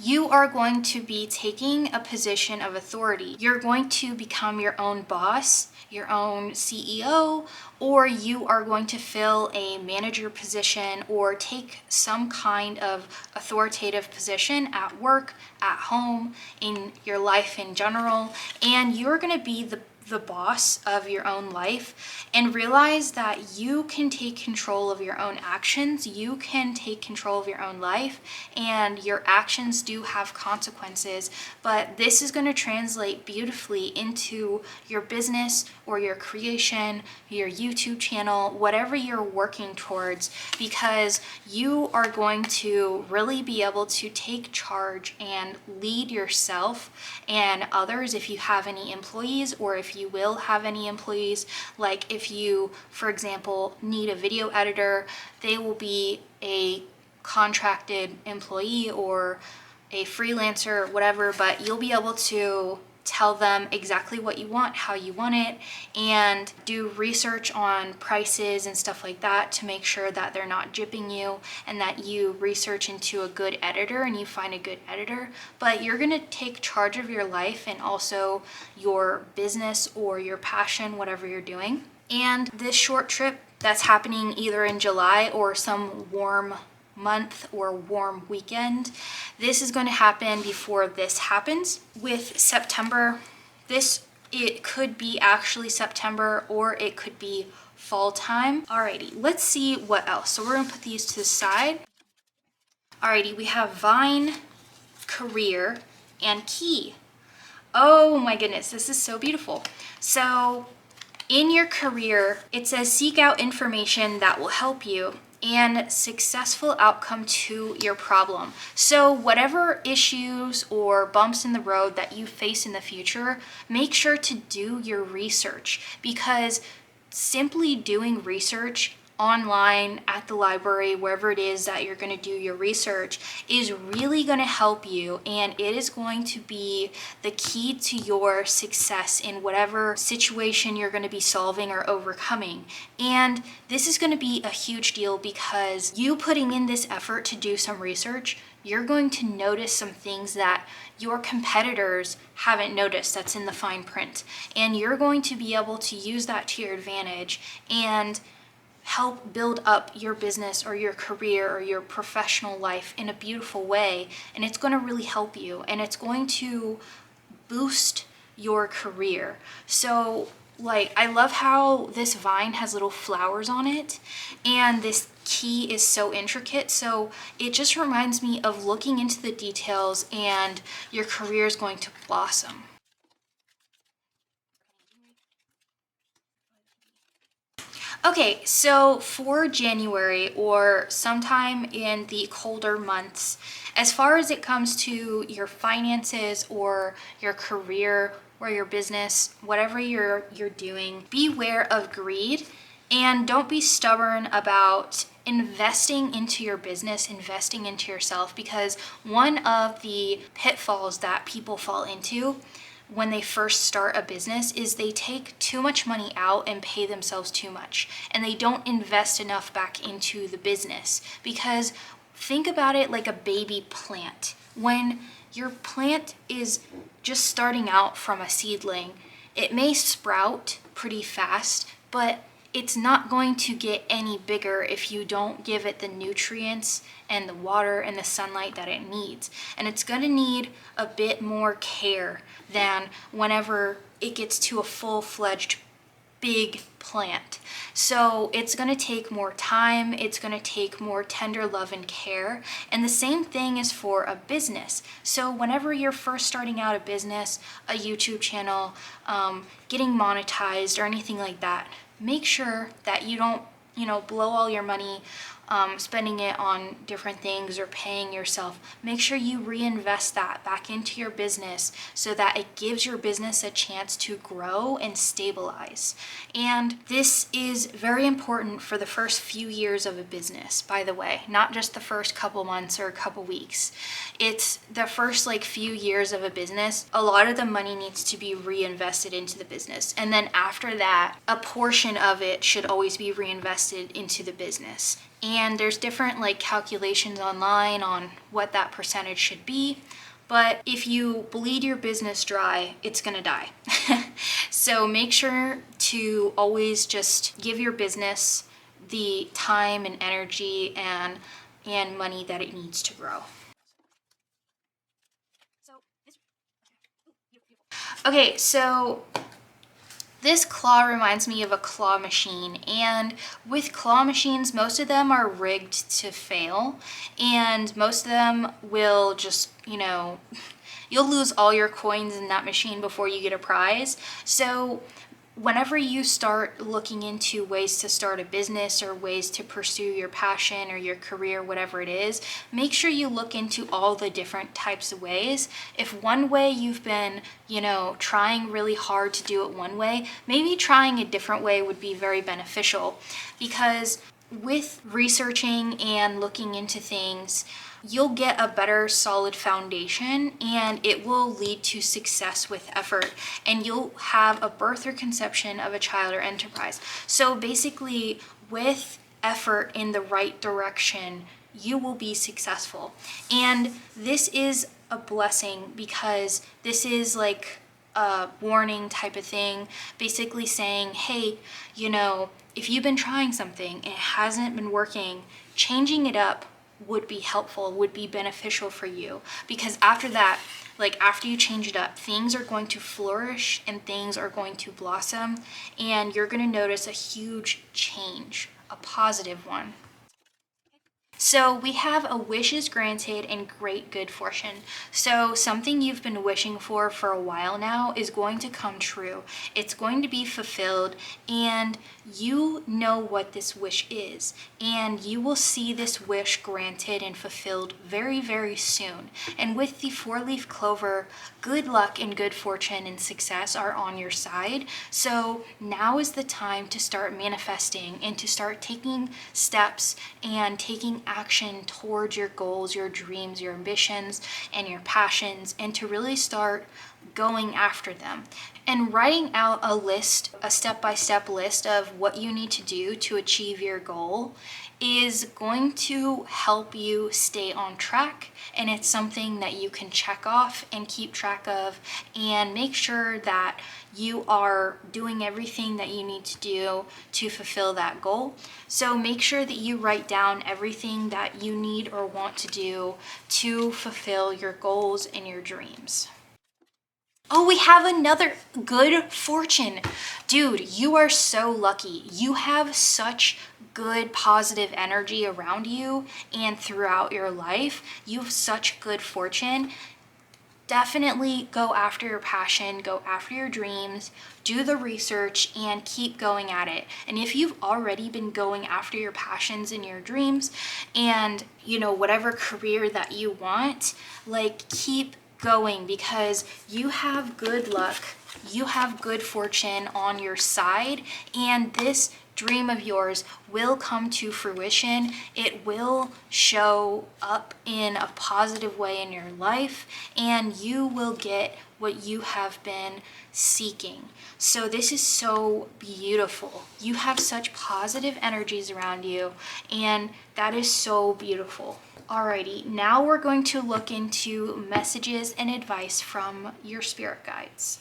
A: you are going to be taking a position of authority. You're going to become your own boss, your own CEO, or you are going to fill a manager position or take some kind of authoritative position at work, at home, in your life in general. And you're going to be the boss of your own life, and realize that you can take control of your own actions. You can take control of your own life, and your actions do have consequences, but this is going to translate beautifully into your business or your creation, your YouTube channel, whatever you're working towards, because you are going to really be able to take charge and lead yourself and others if you have any employees, or if you will have any employees. Like if you, for example, need a video editor, they will be a contracted employee or a freelancer, whatever, but you'll be able to tell them exactly what you want, how you want it, and do research on prices and stuff like that to make sure that they're not gypping you, and that you research into a good editor and you find a good editor. But you're going to take charge of your life and also your business or your passion, whatever you're doing. And this short trip that's happening either in July or some warm month or warm weekend, this is going to happen before this happens. With September, it could be actually September, or it could be fall time. Alrighty, let's see what else. So we're gonna put these to the side. Alrighty, we have vine, career, and key. Oh my goodness, this is so beautiful. So in your career, it says seek out information that will help you and successful outcome to your problem. So whatever issues or bumps in the road that you face in the future, make sure to do your research, because simply doing research online, at the library, wherever it is that you're going to do your research, is really going to help you, and it is going to be the key to your success in whatever situation you're going to be solving or overcoming. And this is going to be a huge deal, because you putting in this effort to do some research, you're going to notice some things that your competitors haven't noticed that's in the fine print, and you're going to be able to use that to your advantage and help build up your business or your career or your professional life in a beautiful way. And it's going to really help you, and it's going to boost your career. So like, I love how this vine has little flowers on it, and this key is so intricate. So it just reminds me of looking into the details, and your career is going to blossom. Okay, so for January or sometime in the colder months, as far as it comes to your finances or your career or your business, whatever you're doing, beware of greed, and don't be stubborn about investing into your business, investing into yourself, because one of the pitfalls that people fall into when they first start a business is they take too much money out and pay themselves too much, and they don't invest enough back into the business. Because think about it like a baby plant. When your plant is just starting out from a seedling, it may sprout pretty fast, but it's not going to get any bigger if you don't give it the nutrients and the water and the sunlight that it needs. And it's going to need a bit more care than whenever it gets to a full-fledged big plant. So it's going to take more time, it's going to take more tender love and care. And the same thing is for a business. So whenever you're first starting out a business, a YouTube channel, getting monetized or anything like that, make sure that you don't, blow all your money spending it on different things or paying yourself. Make sure you reinvest that back into your business so that it gives your business a chance to grow and stabilize. And this is very important for the first few years of a business, by the way, not just the first couple months or a couple weeks. It's the first few years of a business. A lot of the money needs to be reinvested into the business. And then after that, a portion of it should always be reinvested into the business. And there's different calculations online on what that percentage should be. But if you bleed your business dry, it's gonna die. So make sure to always just give your business the time and energy and money that it needs to grow. Okay, so this claw reminds me of a claw machine, and with claw machines, most of them are rigged to fail, and most of them will just, you'll lose all your coins in that machine before you get a prize. So whenever you start looking into ways to start a business or ways to pursue your passion or your career, whatever it is, make sure you look into all the different types of ways. If one way you've been, trying really hard to do it one way, maybe trying a different way would be very beneficial, because with researching and looking into things, you'll get a better solid foundation, and it will lead to success with effort, and you'll have a birth or conception of a child or enterprise. So basically, with effort in the right direction, you will be successful. And this is a blessing, because this is a warning type of thing, basically saying, hey, if you've been trying something and it hasn't been working, changing it up would be helpful, would be beneficial for you, because after that, like after you change it up, things are going to flourish and things are going to blossom, and you're going to notice a huge change, a positive one. So we have a wish is granted and great good fortune. So something you've been wishing for a while now is going to come true. It's going to be fulfilled, and you know what this wish is, and you will see this wish granted and fulfilled very, very soon. And with the 4-leaf clover, good luck and good fortune and success are on your side. So now is the time to start manifesting and to start taking steps and taking action towards your goals, your dreams, your ambitions, and your passions, and to really start going after them and writing out a list, a step-by-step list of what you need to do to achieve your goal is going to help you stay on track, and it's something that you can check off and keep track of and make sure that you are doing everything that you need to do to fulfill that goal. So make sure that you write down everything that you need or want to do to fulfill your goals and your dreams. Oh, we have another good fortune. Dude, you are so lucky. You have such good positive energy around you and throughout your life. You have such good fortune. Definitely go after your passion, go after your dreams, do the research, and keep going at it. And if you've already been going after your passions and your dreams and, whatever career that you want, like, keep going, because you have good luck, you have good fortune on your side, and this dream of yours will come to fruition. It will show up in a positive way in your life, and you will get what you have been seeking. So this is so beautiful. You have such positive energies around you, and that is so beautiful. Alrighty, now we're going to look into messages and advice from your spirit guides.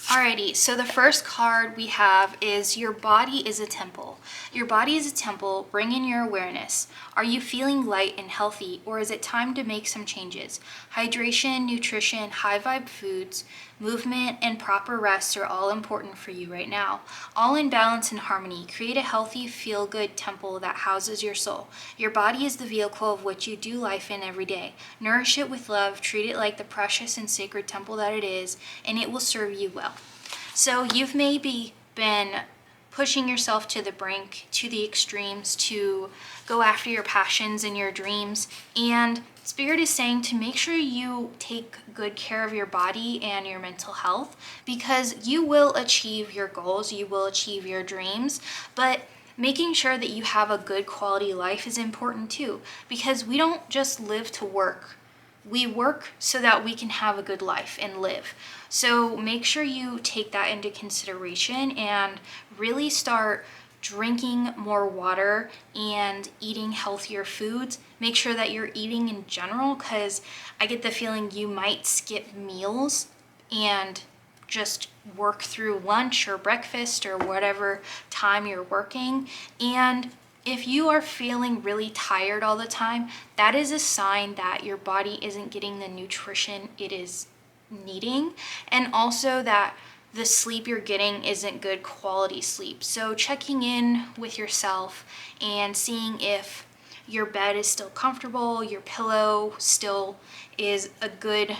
A: Alrighty, so the first card we have is your body is a temple. Your body is a temple. Bring in your awareness. Are you feeling light and healthy, or is it time to make some changes? Hydration, nutrition, high vibe foods, movement, and proper rest are all important for you right now. All in balance and harmony. Create a healthy, feel-good temple that houses your soul. Your body is the vehicle of which you do life in every day. Nourish it with love. Treat it like the precious and sacred temple that it is, and it will serve you well. So you've maybe been pushing yourself to the brink, to the extremes, to go after your passions and your dreams. And Spirit is saying to make sure you take good care of your body and your mental health, because you will achieve your goals, you will achieve your dreams, but making sure that you have a good quality life is important too, because we don't just live to work. We work so that we can have a good life and live. So make sure you take that into consideration and really start drinking more water and eating healthier foods. Make sure that you're eating in general, because I get the feeling you might skip meals and just work through lunch or breakfast or whatever time you're working. And if you are feeling really tired all the time, that is a sign that your body isn't getting the nutrition it is needing, and also that the sleep you're getting isn't good quality sleep. So checking in with yourself and seeing if your bed is still comfortable, your pillow still is a good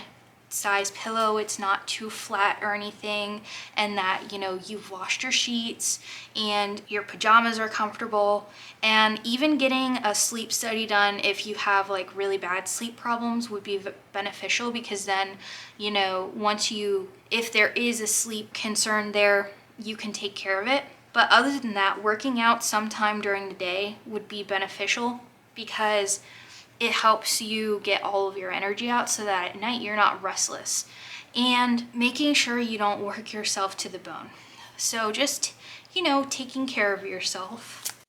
A: size pillow, it's not too flat or anything, and that you've washed your sheets and your pajamas are comfortable. And even getting a sleep study done if you have like really bad sleep problems would be beneficial, because then if there is a sleep concern there, you can take care of it. But other than that, working out sometime during the day would be beneficial, because it helps you get all of your energy out so that at night you're not restless. And making sure you don't work yourself to the bone. So just, taking care of yourself.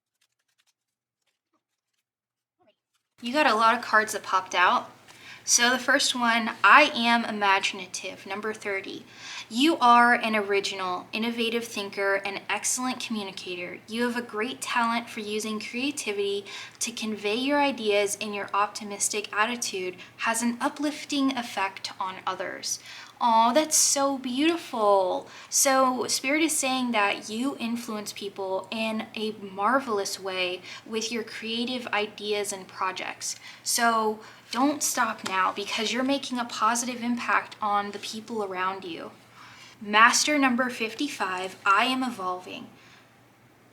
A: You got a lot of cards that popped out. So the first one, I am imaginative, number 30. You are an original, innovative thinker and excellent communicator. You have a great talent for using creativity to convey your ideas, and your optimistic attitude has an uplifting effect on others. Oh, that's so beautiful. So Spirit is saying that you influence people in a marvelous way with your creative ideas and projects. So don't stop now, because you're making a positive impact on the people around you. Master number 55, I am evolving.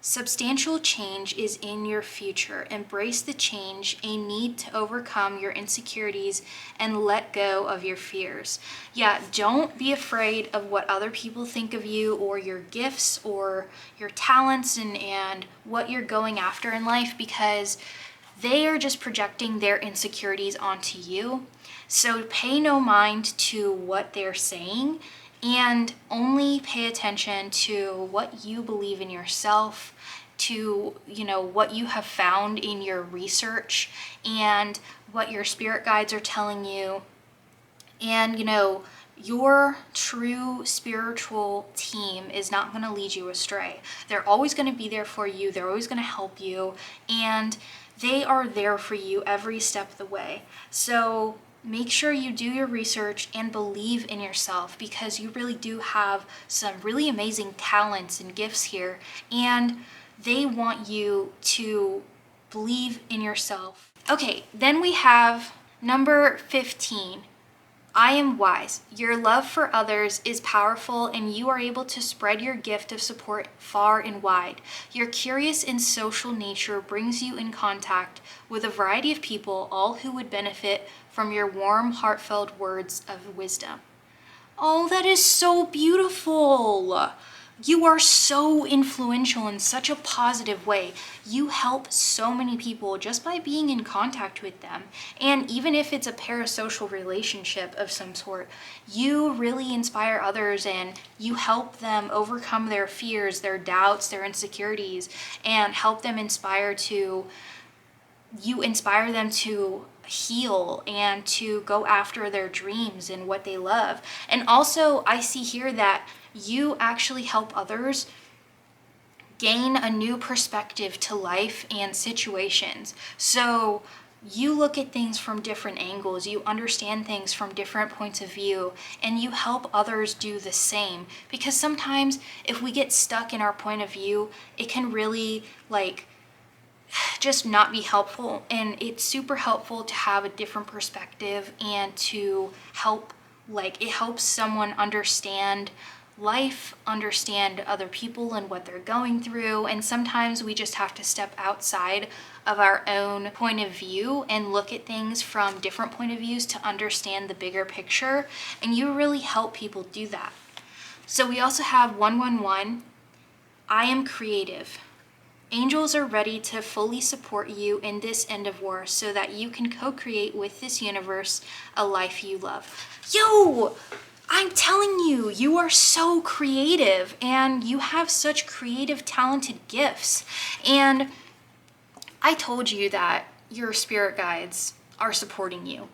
A: Substantial change is in your future. Embrace the change, a need to overcome your insecurities and let go of your fears. Yeah, don't be afraid of what other people think of you or your gifts or your talents and what you're going after in life, because they are just projecting their insecurities onto you. So pay no mind to what they're saying, and only pay attention to what you believe in yourself, to what you have found in your research and what your spirit guides are telling you. And your true spiritual team is not going to lead you astray. They're always going to be there for you. They're always going to help you, and they are there for you every step of the way. So make sure you do your research and believe in yourself, because you really do have some really amazing talents and gifts here, and they want you to believe in yourself. Okay, then we have number 15. I am wise. Your love for others is powerful, and you are able to spread your gift of support far and wide. Your curious and social nature brings you in contact with a variety of people, all who would benefit from your warm, heartfelt words of wisdom. Oh, that is so beautiful. You are so influential in such a positive way. You help so many people just by being in contact with them. And even if it's a parasocial relationship of some sort, you really inspire others, and you help them overcome their fears, their doubts, their insecurities, and help them inspire them to heal and to go after their dreams and what they love. And also, I see here that you actually help others gain a new perspective to life and situations. So you look at things from different angles, you understand things from different points of view, and you help others do the same. Because sometimes if we get stuck in our point of view, it can really just not be helpful. And it's super helpful to have a different perspective and to help, it helps someone understand life, understand other people and what they're going through. And sometimes we just have to step outside of our own point of view and look at things from different point of views to understand the bigger picture. And you really help people do that. So we also have 111. I am creative. Angels are ready to fully support you in this end of war so that you can co-create with this universe a life you love. Yo! I'm telling you, you are so creative, and you have such creative, talented gifts. And I told you that your spirit guides are supporting you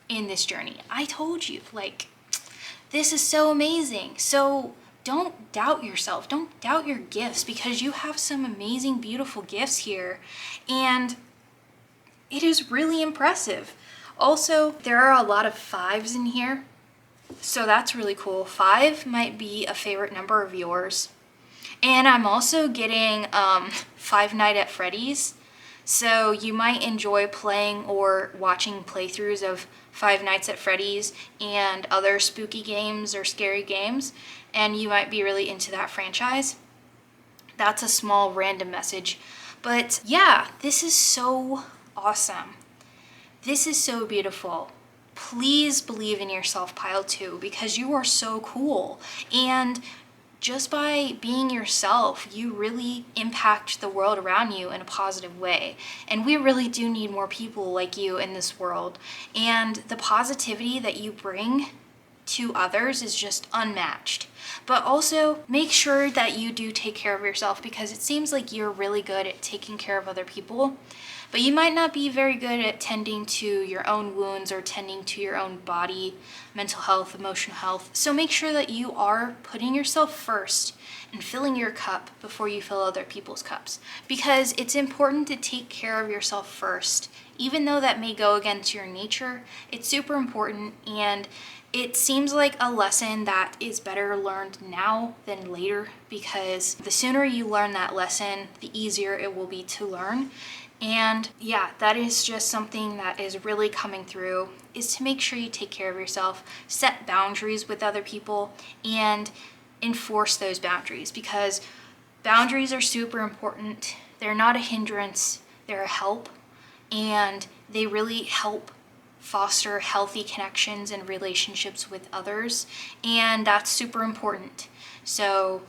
A: in this journey. I told you, this is so amazing. So don't doubt yourself. Don't doubt your gifts, because you have some amazing, beautiful gifts here. And it is really impressive. Also, there are a lot of 5s in here. So that's really cool. 5 might be a favorite number of yours. And I'm also getting Five Nights at Freddy's. So you might enjoy playing or watching playthroughs of Five Nights at Freddy's and other spooky games or scary games. And you might be really into that franchise. That's a small random message. But yeah, this is so awesome. This is so beautiful. Please believe in yourself, Pile 2, because you are so cool. And just by being yourself, you really impact the world around you in a positive way. And we really do need more people like you in this world. And the positivity that you bring to others is just unmatched. But also make sure that you do take care of yourself, because it seems like you're really good at taking care of other people. but you might not be very good at tending to your own wounds or tending to your own body, mental health, emotional health. So make sure that you are putting yourself first and filling your cup before you fill other people's cups, because it's important to take care of yourself first. Even though that may go against your nature, it's super important, and it seems like a lesson that is better learned now than later, because the sooner you learn that lesson, the easier it will be to learn. And yeah, that is just something that is really coming through, is to make sure you take care of yourself, set boundaries with other people, and enforce those boundaries, because boundaries are super important. They're not a hindrance, they're a help, and they really help foster healthy connections and relationships with others, and that's super important. So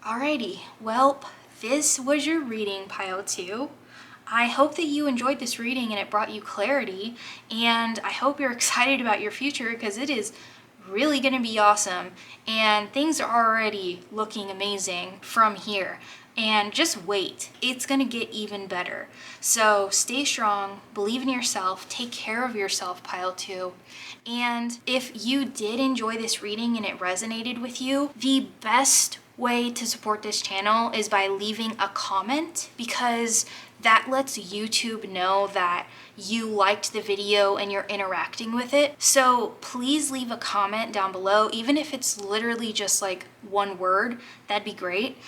A: alrighty, well, this was your reading, pile 2. I hope that you enjoyed this reading and it brought you clarity, and I hope you're excited about your future, because it is really going to be awesome, and things are already looking amazing from here. And just wait, it's gonna get even better. So stay strong, believe in yourself, take care of yourself, pile 2. And if you did enjoy this reading and it resonated with you, the best way to support this channel is by leaving a comment, because that lets YouTube know that you liked the video and you're interacting with it. So please leave a comment down below, even if it's literally just like one word, that'd be great.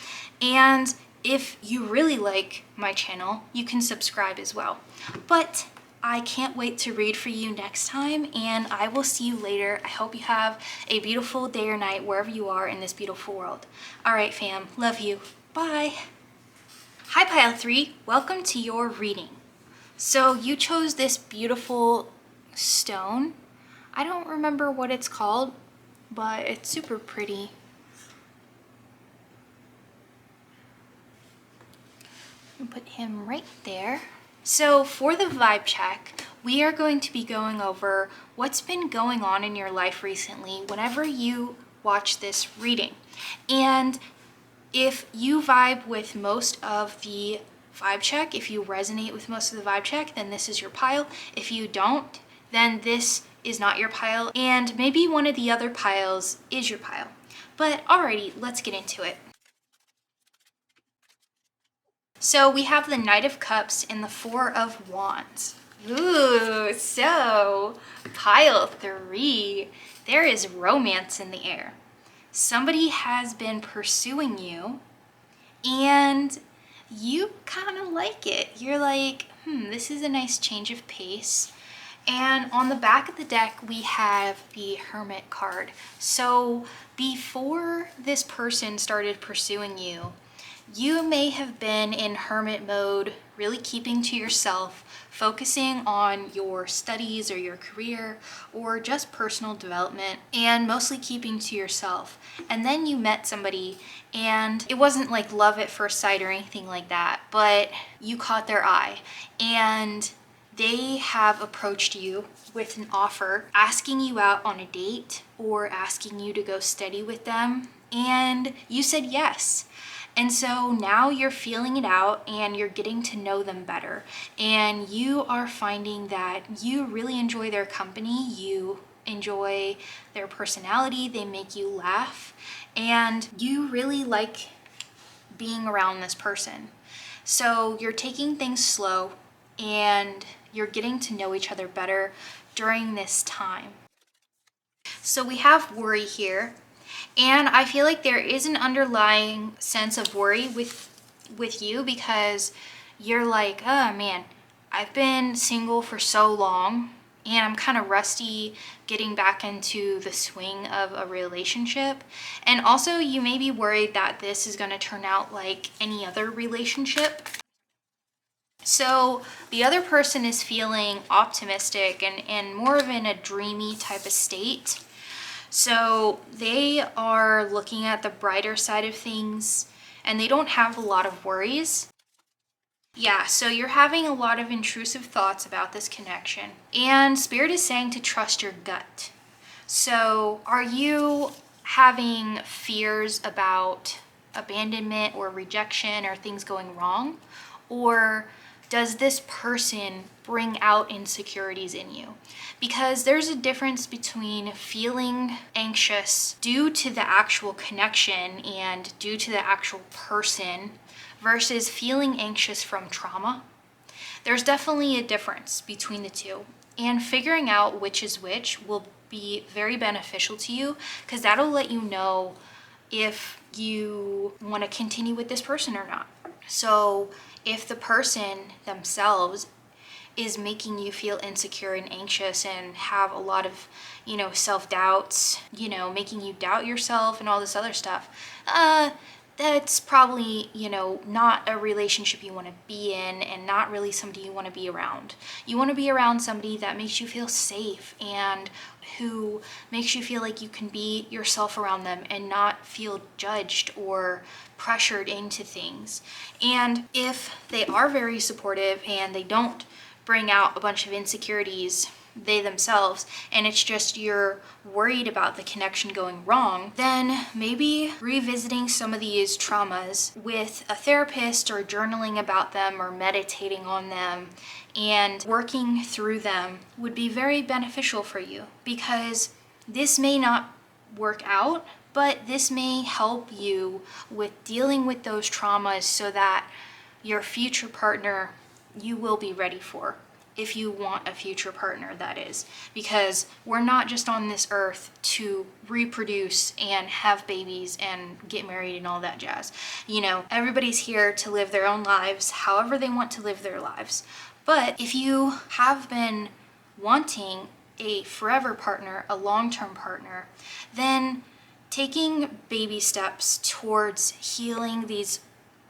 A: And if you really like my channel, you can subscribe as well. But I can't wait to read for you next time, and I will see you later. I hope you have a beautiful day or night wherever you are in this beautiful world. All right, fam, love you. Bye. Hi, pile 3, welcome to your reading. So you chose this beautiful stone. I don't remember what it's called, but it's super pretty. Put him right there. So for the vibe check, we are going to be going over what's been going on in your life recently whenever you watch this reading. And if you vibe with most of the vibe check, if you resonate with most of the vibe check, then this is your pile. If you don't, then this is not your pile, and maybe one of the other piles is your pile. But alrighty, let's get into it. So we have the Knight of Cups and the Four of Wands. Ooh, so pile 3, there is romance in the air. Somebody has been pursuing you, and you kind of like it. You're like, this is a nice change of pace. And on the back of the deck, we have the Hermit card. So before this person started pursuing you, you may have been in hermit mode, really keeping to yourself, focusing on your studies or your career or just personal development, and mostly keeping to yourself. And then you met somebody, and it wasn't like love at first sight or anything like that, but you caught their eye, and they have approached you with an offer, asking you out on a date or asking you to go study with them, and you said yes. And so now you're feeling it out and you're getting to know them better, and you are finding that you really enjoy their company, you enjoy their personality, they make you laugh, and you really like being around this person. So you're taking things slow and you're getting to know each other better during this time. So we have worry here. And I feel like there is an underlying sense of worry with you, because you're like, oh man, I've been single for so long and I'm kind of rusty getting back into the swing of a relationship. And also you may be worried that this is going to turn out like any other relationship. So the other person is feeling optimistic and more of in a dreamy type of state. So they are looking at the brighter side of things and they don't have a lot of worries. Yeah, so you're having a lot of intrusive thoughts about this connection. And Spirit is saying to trust your gut. So are you having fears about abandonment or rejection or things going wrong? Or does this person bring out insecurities in you? Because there's a difference between feeling anxious due to the actual connection and due to the actual person versus feeling anxious from trauma. There's definitely a difference between the two. And figuring out which is which will be very beneficial to you, because that'll let you know if you want to continue with this person or not. So if the person themselves is making you feel insecure and anxious and have a lot of, self-doubts, making you doubt yourself and all this other stuff, that's probably, not a relationship you want to be in and not really somebody you want to be around. You want to be around somebody that makes you feel safe and who makes you feel like you can be yourself around them and not feel judged or pressured into things. And if they are very supportive and they don't bring out a bunch of insecurities they themselves, and it's just you're worried about the connection going wrong, then maybe revisiting some of these traumas with a therapist or journaling about them or meditating on them and working through them would be very beneficial for you, because this may not work out, but this may help you with dealing with those traumas so that your future partner you will be ready for. If you want a future partner, that is, because we're not just on this earth to reproduce and have babies and get married and all that jazz. Everybody's here to live their own lives however they want to live their lives. But if you have been wanting a forever partner, a long-term partner, then taking baby steps towards healing these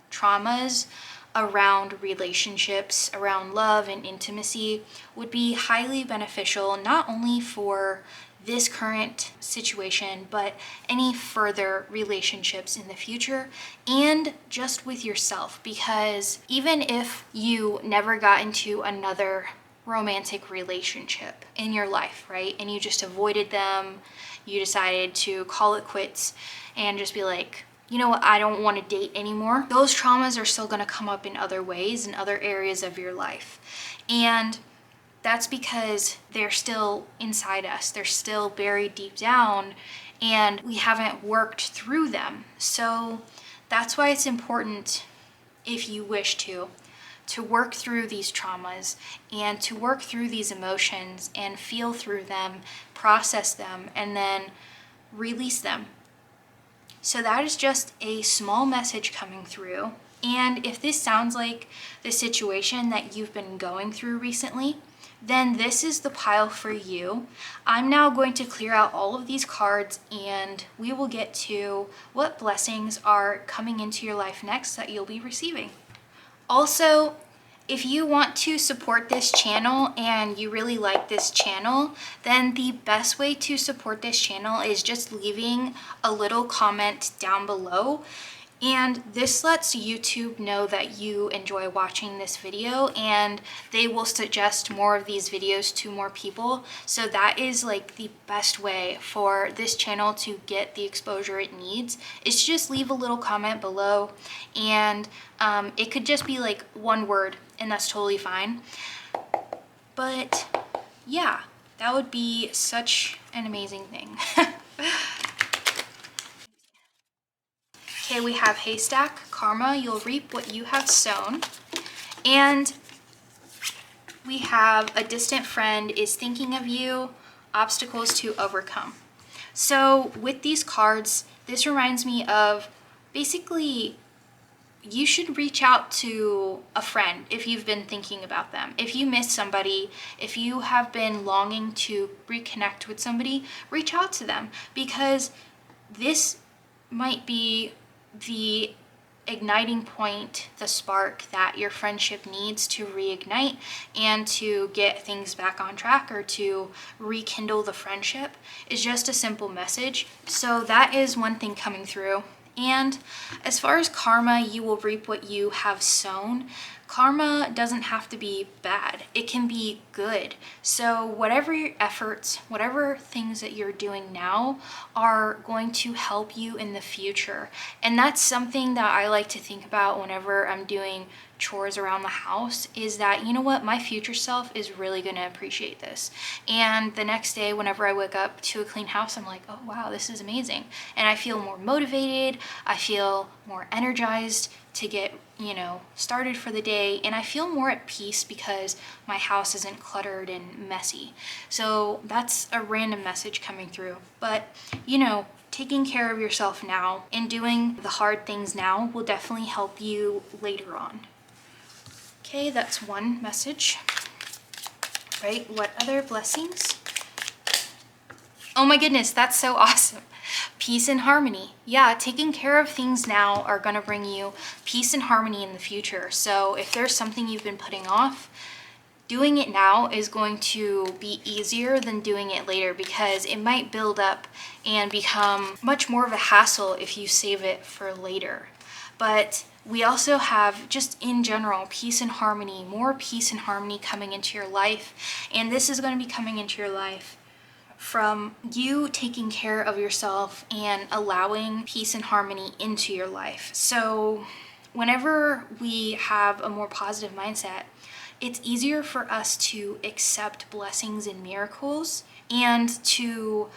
A: traumas around relationships, around love and intimacy would be highly beneficial, not only for this current situation, but any further relationships in the future and just with yourself. Because even if you never got into another romantic relationship in your life, right, and you just avoided them, you decided to call it quits and just be like, you know what, I don't want to date anymore, those traumas are still going to come up in other ways, in other areas of your life. And that's because they're still inside us. They're still buried deep down and we haven't worked through them. So that's why it's important, if you wish to work through these traumas and to work through these emotions and feel through them, process them, and then release them. So that is just a small message coming through. And if this sounds like the situation that you've been going through recently, then this is the pile for you. I'm now going to clear out all of these cards and we will get to what blessings are coming into your life next that you'll be receiving. Also, if you want to support this channel and you really like this channel, then the best way to support this channel is just leaving a little comment down below. And this lets YouTube know that you enjoy watching this video and they will suggest more of these videos to more people. So that is like the best way for this channel to get the exposure it needs, is just leave a little comment below. And it could just be like one word and that's totally fine. But yeah, that would be such an amazing thing. Okay, we have haystack, karma, you'll reap what you have sown. And we have a distant friend is thinking of you, obstacles to overcome. So with these cards, this reminds me of basically you should reach out to a friend if you've been thinking about them. If you miss somebody, if you have been longing to reconnect with somebody, reach out to them, because this might be the igniting point, the spark that your friendship needs to reignite and to get things back on track, or to rekindle the friendship, is just a simple message. So that is one thing coming through. And as far as karma, you will reap what you have sown. Karma doesn't have to be bad. It can be good. So whatever your efforts, whatever things that you're doing now are going to help you in the future. And that's something that I like to think about whenever I'm doing chores around the house is that, you know what, my future self is really going to appreciate this. And the next day, whenever I wake up to a clean house, I'm like, oh wow, this is amazing. And I feel more motivated. I feel more energized to get, started for the day. And I feel more at peace because my house isn't cluttered and messy. So that's a random message coming through. But, taking care of yourself now and doing the hard things now will definitely help you later on. Okay, that's one message. Right, what other blessings? Oh my goodness, that's so awesome. Peace and harmony. Yeah, taking care of things now are gonna bring you peace and harmony in the future. So if there's something you've been putting off, doing it now is going to be easier than doing it later, because it might build up and become much more of a hassle if you save it for later. But we also have, just in general, peace and harmony, more peace and harmony coming into your life. And this is going to be coming into your life from you taking care of yourself and allowing peace and harmony into your life. So whenever we have a more positive mindset, it's easier for us to accept blessings and miracles and to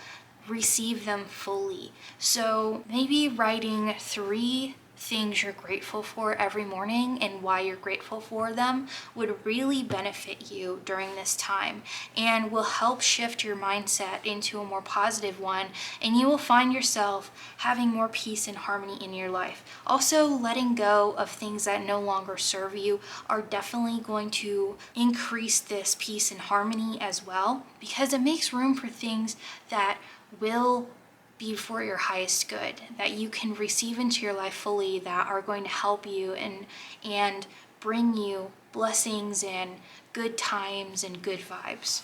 A: receive them fully. So maybe writing 3 things you're grateful for every morning and why you're grateful for them would really benefit you during this time and will help shift your mindset into a more positive one, and you will find yourself having more peace and harmony in your life. Also, letting go of things that no longer serve you are definitely going to increase this peace and harmony as well, because it makes room for things that will be for your highest good, that you can receive into your life fully, that are going to help you and bring you blessings and good times and good vibes.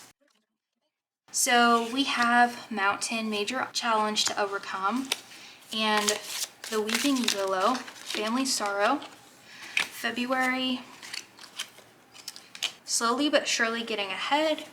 A: So we have Mountain, major challenge to overcome, and the Weeping Willow, family sorrow, February, slowly but surely getting ahead,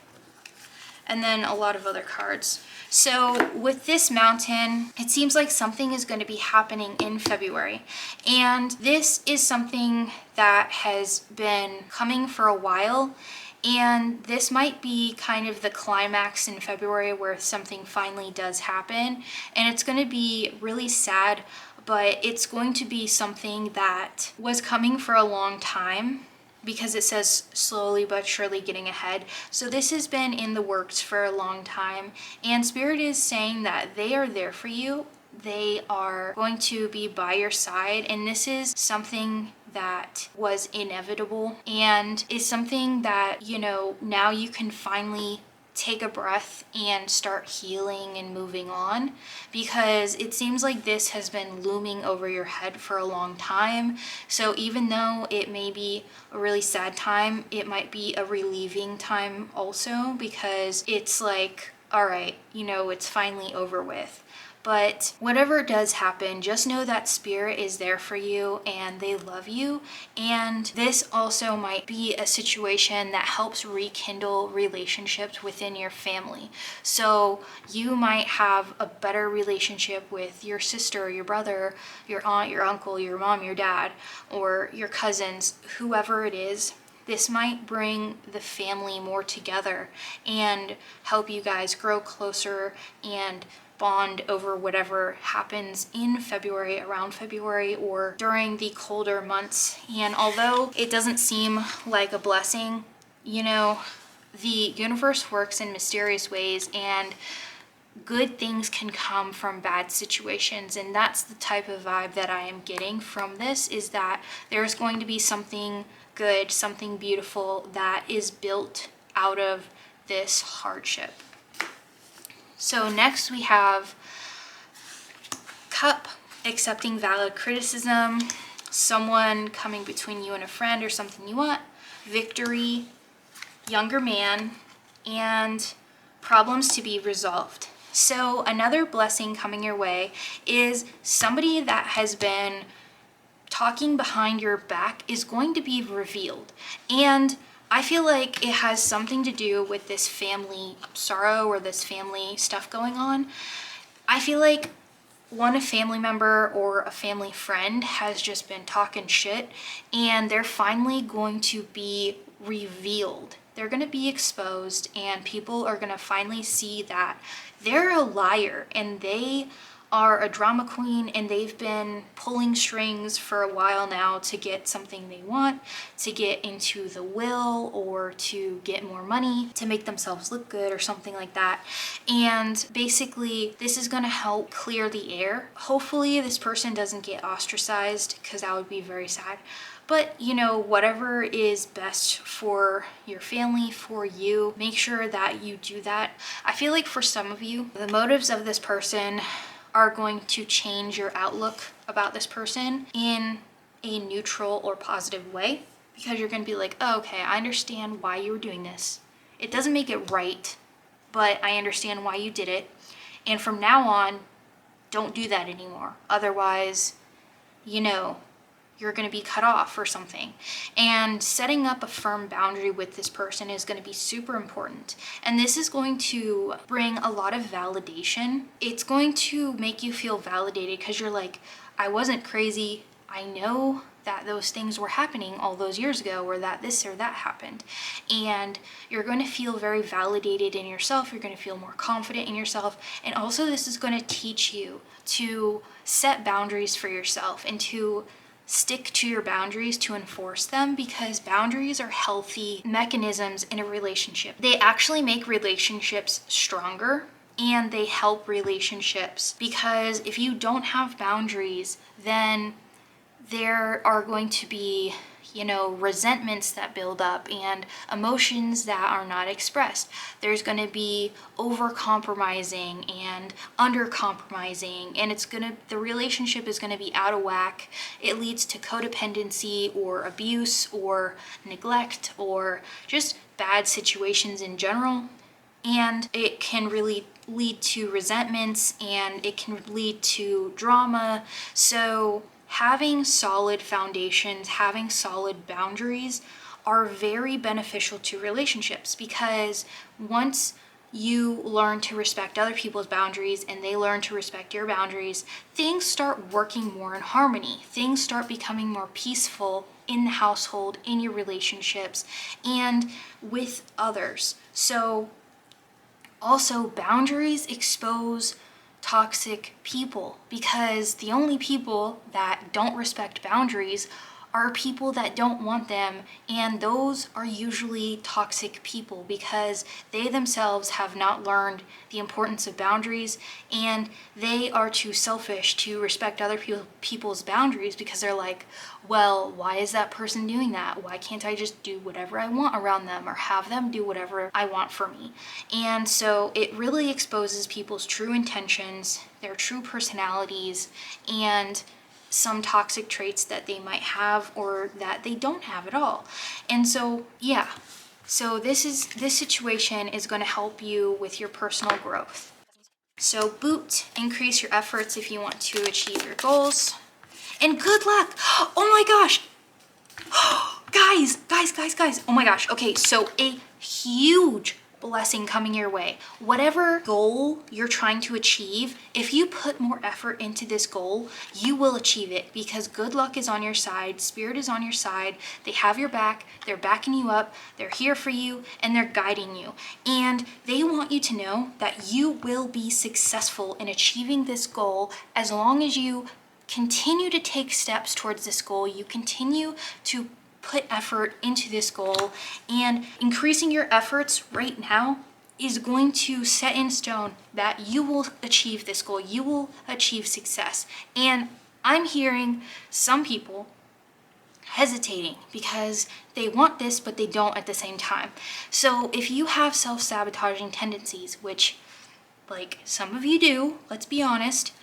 A: and then a lot of other cards. So with this Mountain, it seems like something is going to be happening in February. And this is something that has been coming for a while. And this might be kind of the climax in February where something finally does happen. And it's going to be really sad, but it's going to be something that was coming for a long time, because it says slowly but surely getting ahead. So this has been in the works for a long time, and Spirit is saying that they are there for you. They are going to be by your side, and this is something that was inevitable and is something that, now you can finally take a breath and start healing and moving on, because it seems like this has been looming over your head for a long time. So even though it may be a really sad time, it might be a relieving time also, because it's like, all right, it's finally over with. But whatever does happen, just know that Spirit is there for you and they love you. And this also might be a situation that helps rekindle relationships within your family. So you might have a better relationship with your sister, your brother, your aunt, your uncle, your mom, your dad, or your cousins, whoever it is. This might bring the family more together and help you guys grow closer and bond over whatever happens in February, around February, or during the colder months. And although it doesn't seem like a blessing, the universe works in mysterious ways, and good things can come from bad situations. And that's the type of vibe that I am getting from this, is that there's going to be something good, something beautiful that is built out of this hardship. So next we have Cup, accepting valid criticism, someone coming between you and a friend or something you want, Victory, younger man, and problems to be resolved. So another blessing coming your way is somebody that has been talking behind your back is going to be revealed. And I feel like it has something to do with this family sorrow or this family stuff going on. I feel like one family member or a family friend has just been talking shit, and they're finally going to be revealed. They're going to be exposed, and people are going to finally see that they're a liar and they are a drama queen, and they've been pulling strings for a while now to get something they want, to get into the will, or to get more money, to make themselves look good or something like that. And basically this is going to help clear the air. Hopefully this person doesn't get ostracized, because that would be very sad. But you know, whatever is best for your family, for you, make sure that you do that. I feel like for some of you, the motives of this person are going to change your outlook about this person in a neutral or positive way, because you're going to be like, oh, okay, I understand why you were doing this. It doesn't make it right, but I understand why you did it. And from now on, don't do that anymore. Otherwise, you know, you're going to be cut off or something. And setting up a firm boundary with this person is going to be super important. And this is going to bring a lot of validation. It's going to make you feel validated, because you're like, I wasn't crazy. I know that those things were happening all those years ago, or that this or that happened. And you're going to feel very validated in yourself. You're going to feel more confident in yourself. And also this is going to teach you to set boundaries for yourself and to stick to your boundaries, to enforce them, because boundaries are healthy mechanisms in a relationship. They actually make relationships stronger, and they help relationships, because if you don't have boundaries, then there are going to be, you know, resentments that build up and emotions that are not expressed. There's going to be over compromising and under compromising, and the relationship is going to be out of whack. It leads to codependency or abuse or neglect or just bad situations in general. And it can really lead to resentments, and it can lead to drama. So having solid foundations, having solid boundaries are very beneficial to relationships, because once you learn to respect other people's boundaries and they learn to respect your boundaries, things start working more in harmony. Things start becoming more peaceful in the household, in your relationships, and with others. So also, boundaries expose toxic people, because the only people that don't respect boundaries are people that don't want them, and those are usually toxic people, because they themselves have not learned the importance of boundaries, and they are too selfish to respect other people's boundaries, because they're like, well, why is that person doing that? Why can't I just do whatever I want around them, or have them do whatever I want for me? And so it really exposes people's true intentions, their true personalities, and some toxic traits that they might have or that they don't have at all. And so, yeah. So this situation is going to help you with your personal growth. So boot, increase your efforts if you want to achieve your goals. And good luck. Oh my gosh. Guys. Oh my gosh. Okay, so a huge blessing coming your way. Whatever goal you're trying to achieve, if you put more effort into this goal, you will achieve it, because good luck is on your side, spirit is on your side, they have your back, they're backing you up, they're here for you, and they're guiding you. And they want you to know that you will be successful in achieving this goal as long as you continue to take steps towards this goal, you continue to put effort into this goal, and increasing your efforts right now is going to set in stone that you will achieve this goal, you will achieve success. And I'm hearing some people hesitating because they want this but they don't at the same time. So if you have self-sabotaging tendencies, which like some of you do, let's be honest,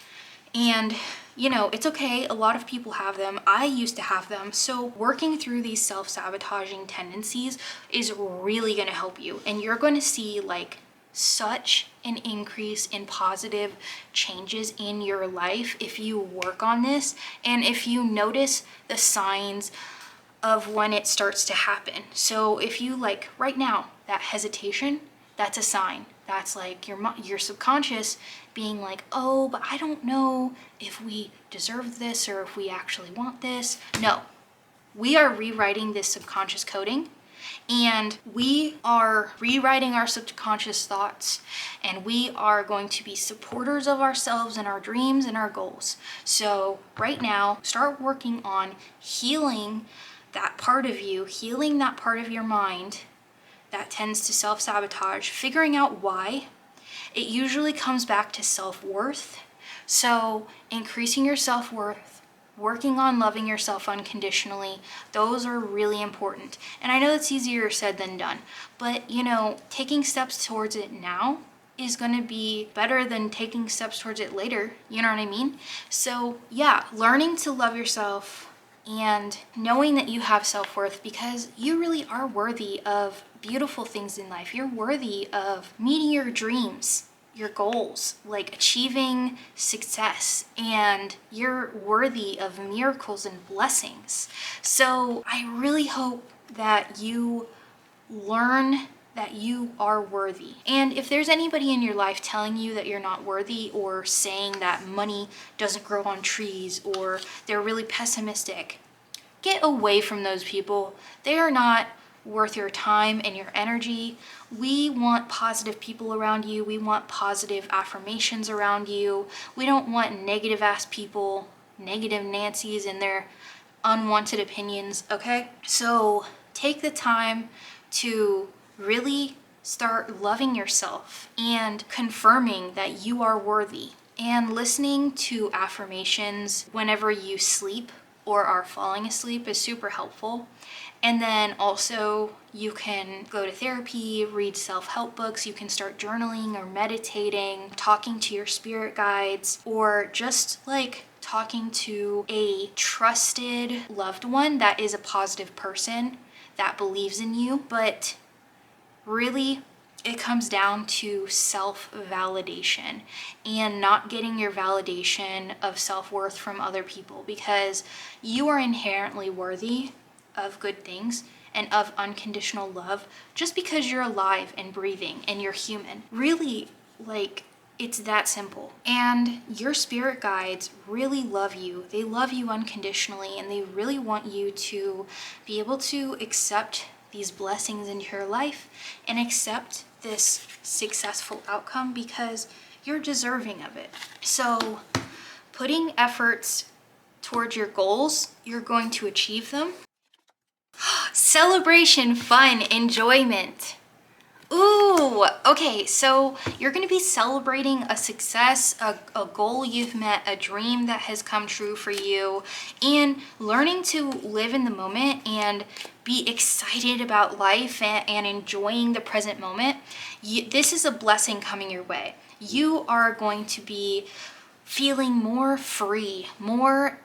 A: and you know, it's okay, a lot of people have them. I used to have them. So working through these self-sabotaging tendencies is really going to help you. And you're going to see like such an increase in positive changes in your life if you work on this. And if you notice the signs of when it starts to happen. So if you like right now, that hesitation, that's a sign That's like your subconscious being like, oh, but I don't know if we deserve this or if we actually want this. No, we are rewriting this subconscious coding, and we are rewriting our subconscious thoughts, and we are going to be supporters of ourselves and our dreams and our goals. So right now, start working on healing that part of you, healing that part of your mind that tends to self-sabotage, figuring out why. It usually comes back to self-worth. So increasing your self-worth, working on loving yourself unconditionally, those are really important. And I know it's easier said than done, but you know, taking steps towards it now is going to be better than taking steps towards it later. You know what I mean? So yeah, learning to love yourself and knowing that you have self-worth, because you really are worthy of beautiful things in life. You're worthy of meeting your dreams, your goals, like achieving success, and you're worthy of miracles and blessings. So I really hope that you learn that you are worthy. And if there's anybody in your life telling you that you're not worthy, or saying that money doesn't grow on trees, or they're really pessimistic, get away from those people. They are not worth your time and your energy. We want positive people around you. We want positive affirmations around you. We don't want negative ass people, negative Nancy's and their unwanted opinions, okay? So take the time to really start loving yourself and confirming that you are worthy, and listening to affirmations whenever you sleep or are falling asleep is super helpful. And then also you can go to therapy, read self-help books, you can start journaling or meditating, talking to your spirit guides, or just like talking to a trusted loved one that is a positive person that believes in you. But really, it comes down to self-validation and not getting your validation of self-worth from other people, because you are inherently worthy of good things and of unconditional love just because you're alive and breathing and you're human. Really, like, it's that simple. And your spirit guides really love you. They love you unconditionally, and they really want you to be able to accept these blessings into your life and accept this successful outcome, because you're deserving of it. So putting efforts towards your goals, you're going to achieve them. Celebration, fun, enjoyment. Ooh, okay, so you're going to be celebrating a success, a goal you've met, a dream that has come true for you, and learning to live in the moment and be excited about life and enjoying the present moment. This is a blessing coming your way. You are going to be feeling more free, more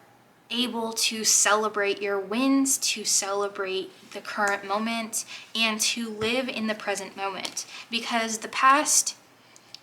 A: able to celebrate your wins, to celebrate the current moment, and to live in the present moment. Because the past,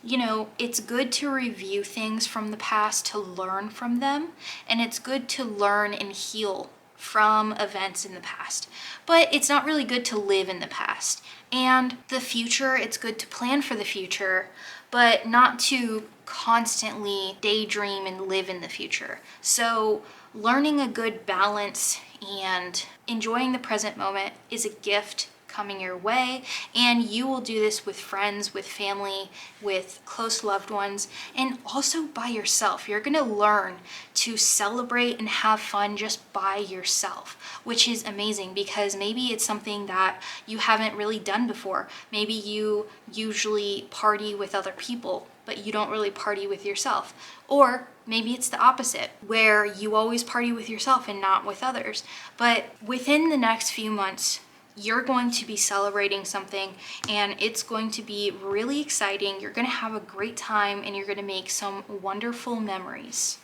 A: you know, it's good to review things from the past to learn from them, and it's good to learn and heal from events in the past. But it's not really good to live in the past. And the future, it's good to plan for the future, but not to constantly daydream and live in the future. So learning a good balance and enjoying the present moment is a gift coming your way, and you will do this with friends, with family, with close loved ones, and also by yourself. You're going to learn to celebrate and have fun just by yourself, which is amazing, because maybe it's something that you haven't really done before. Maybe you usually party with other people, but you don't really party with yourself. Or maybe it's the opposite, where you always party with yourself and not with others. But within the next few months, you're going to be celebrating something, and it's going to be really exciting. You're going to have a great time, and you're going to make some wonderful memories.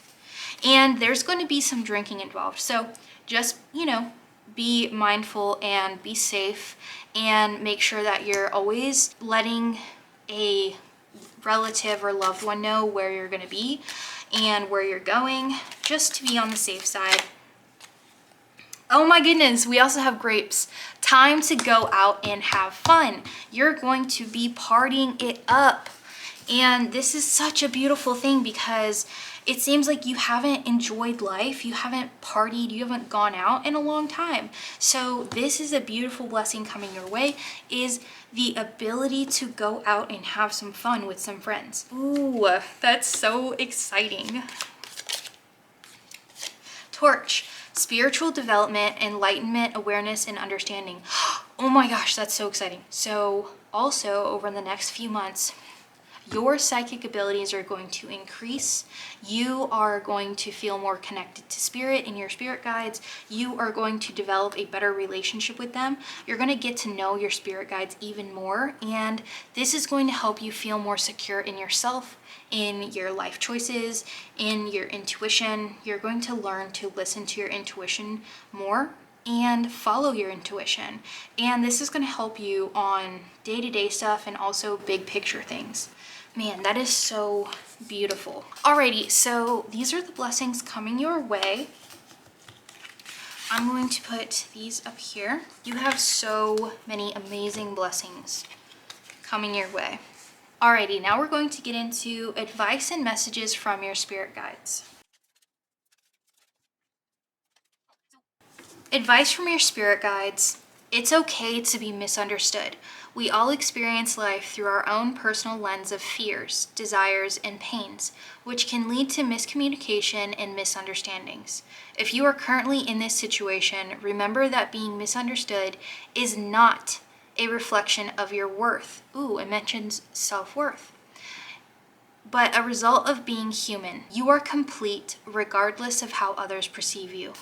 A: And there's going to be some drinking involved. So just, you know, be mindful and be safe, and make sure that you're always letting a relative or loved one know where you're going to be and where you're going, just to be on the safe side. Oh my goodness, we also have grapes. Time to go out and have fun. You're going to be partying it up. And this is such a beautiful thing because it seems like you haven't enjoyed life, you haven't partied, you haven't gone out in a long time. So this is a beautiful blessing coming your way, is the ability to go out and have some fun with some friends. Ooh, that's so exciting. Torch, spiritual development, enlightenment, awareness, and understanding. Oh my gosh, that's so exciting. So also over the next few months, your psychic abilities are going to increase. You are going to feel more connected to spirit and your spirit guides. You are going to develop a better relationship with them. You're going to get to know your spirit guides even more. And this is going to help you feel more secure in yourself, in your life choices, in your intuition. You're going to learn to listen to your intuition more and follow your intuition. And this is going to help you on day-to-day stuff and also big picture things. Man, that is so beautiful. Alrighty, so these are the blessings coming your way. I'm going to put these up here. You have so many amazing blessings coming your way. Alrighty, now we're going to get into advice and messages from your spirit guides. Advice from your spirit guides. It's okay to be misunderstood. We all experience life through our own personal lens of fears, desires, and pains, which can lead to miscommunication and misunderstandings. If you are currently in this situation, remember that being misunderstood is not a reflection of your worth. Ooh, it mentions self-worth. But a result of being human. You are complete regardless of how others perceive you.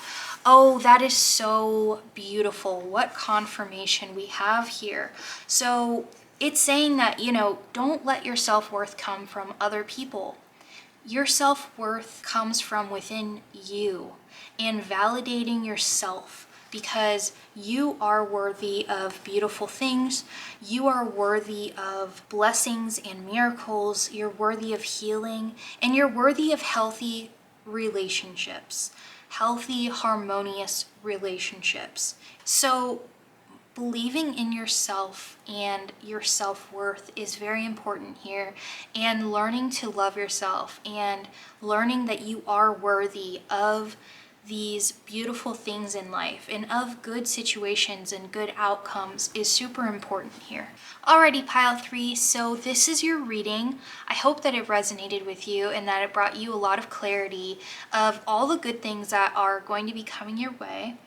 A: Oh, that is so beautiful. What confirmation we have here. So it's saying that, don't let your self-worth come from other people. Your self-worth comes from within you and validating yourself, because you are worthy of beautiful things. You are worthy of blessings and miracles. You're worthy of healing, and you're worthy of healthy relationships, healthy, harmonious relationships. So believing in yourself and your self-worth is very important here, and learning to love yourself and learning that you are worthy of these beautiful things in life and of good situations and good outcomes is super important here. Alrighty, pile 3, so this is your reading. I hope that it resonated with you and that it brought you a lot of clarity of all the good things that are going to be coming your way.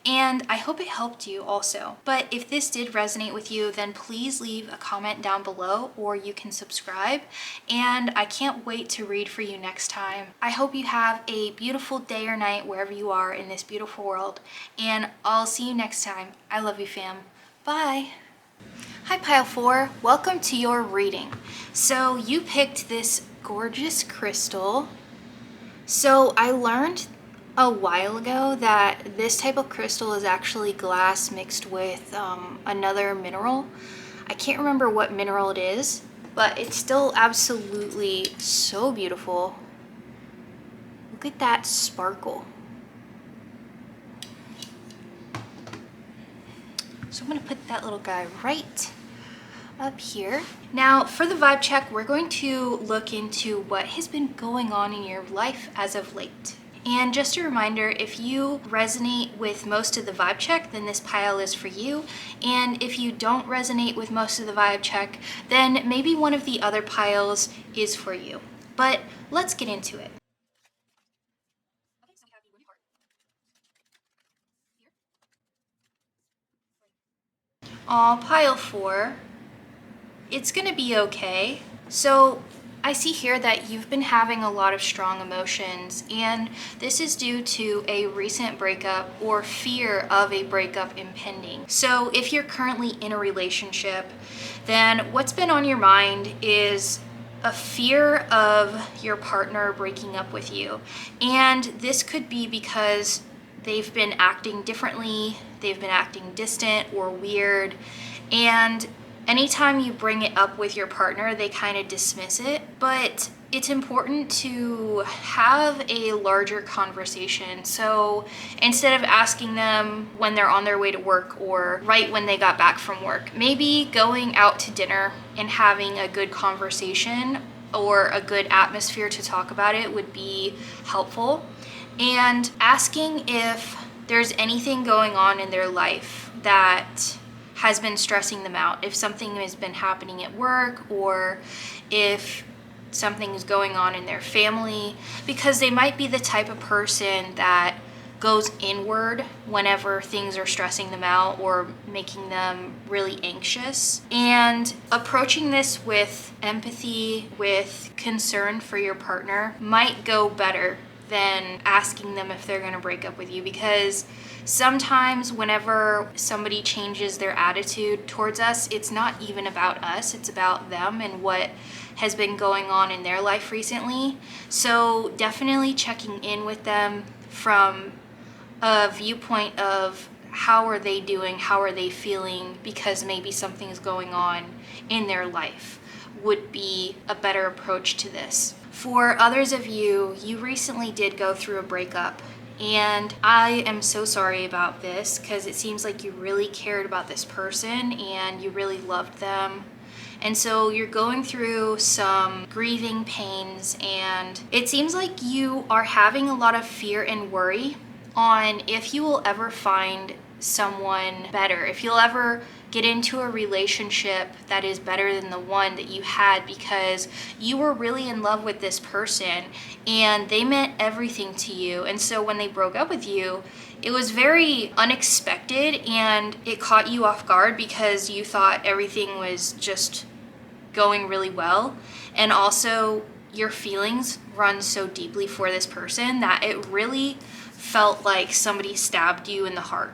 A: And I hope it helped you also. But if this did resonate with you, then please leave a comment down below, or you can subscribe. And I can't wait to read for you next time. I hope you have a beautiful day or night wherever you are in this beautiful world. And I'll see you next time. I love you, fam. Bye. Hi, pile 4. Welcome to your reading. So you picked this gorgeous crystal. So I learned a while ago that this type of crystal is actually glass mixed with another mineral. I can't remember what mineral it is, but it's still absolutely so beautiful. Look at that sparkle. So I'm gonna put that little guy right up here. Now for the vibe check, we're going to look into what has been going on in your life as of late. And just a reminder, if you resonate with most of the vibe check, then this pile is for you. And if you don't resonate with most of the vibe check, then maybe one of the other piles is for you. But let's get into it. Aw, pile 4, it's gonna be okay. So I see here that you've been having a lot of strong emotions, and this is due to a recent breakup or fear of a breakup impending. So if you're currently in a relationship, then what's been on your mind is a fear of your partner breaking up with you. And this could be because they've been acting differently, they've been acting distant or weird, and anytime you bring it up with your partner, they kind of dismiss it. But it's important to have a larger conversation. So instead of asking them when they're on their way to work or right when they got back from work, maybe going out to dinner and having a good conversation or a good atmosphere to talk about it would be helpful. And asking if there's anything going on in their life that has been stressing them out, if something has been happening at work or if something is going on in their family, because they might be the type of person that goes inward whenever things are stressing them out or making them really anxious. And approaching this with empathy, with concern for your partner might go better than asking them if they're going to break up with you, because sometimes whenever somebody changes their attitude towards us, it's not even about us, it's about them and what has been going on in their life recently. So definitely checking in with them from a viewpoint of how are they doing, how are they feeling, because maybe something's going on in their life would be a better approach to this. For others of you, you recently did go through a breakup, and I am so sorry about this because it seems like you really cared about this person and you really loved them. And so you're going through some grieving pains, and it seems like you are having a lot of fear and worry on if you will ever find someone better, if you'll ever get into a relationship that is better than the one that you had, because you were really in love with this person and they meant everything to you. And so when they broke up with you, it was very unexpected and it caught you off guard because you thought everything was just going really well. And also your feelings run so deeply for this person that it really felt like somebody stabbed you in the heart.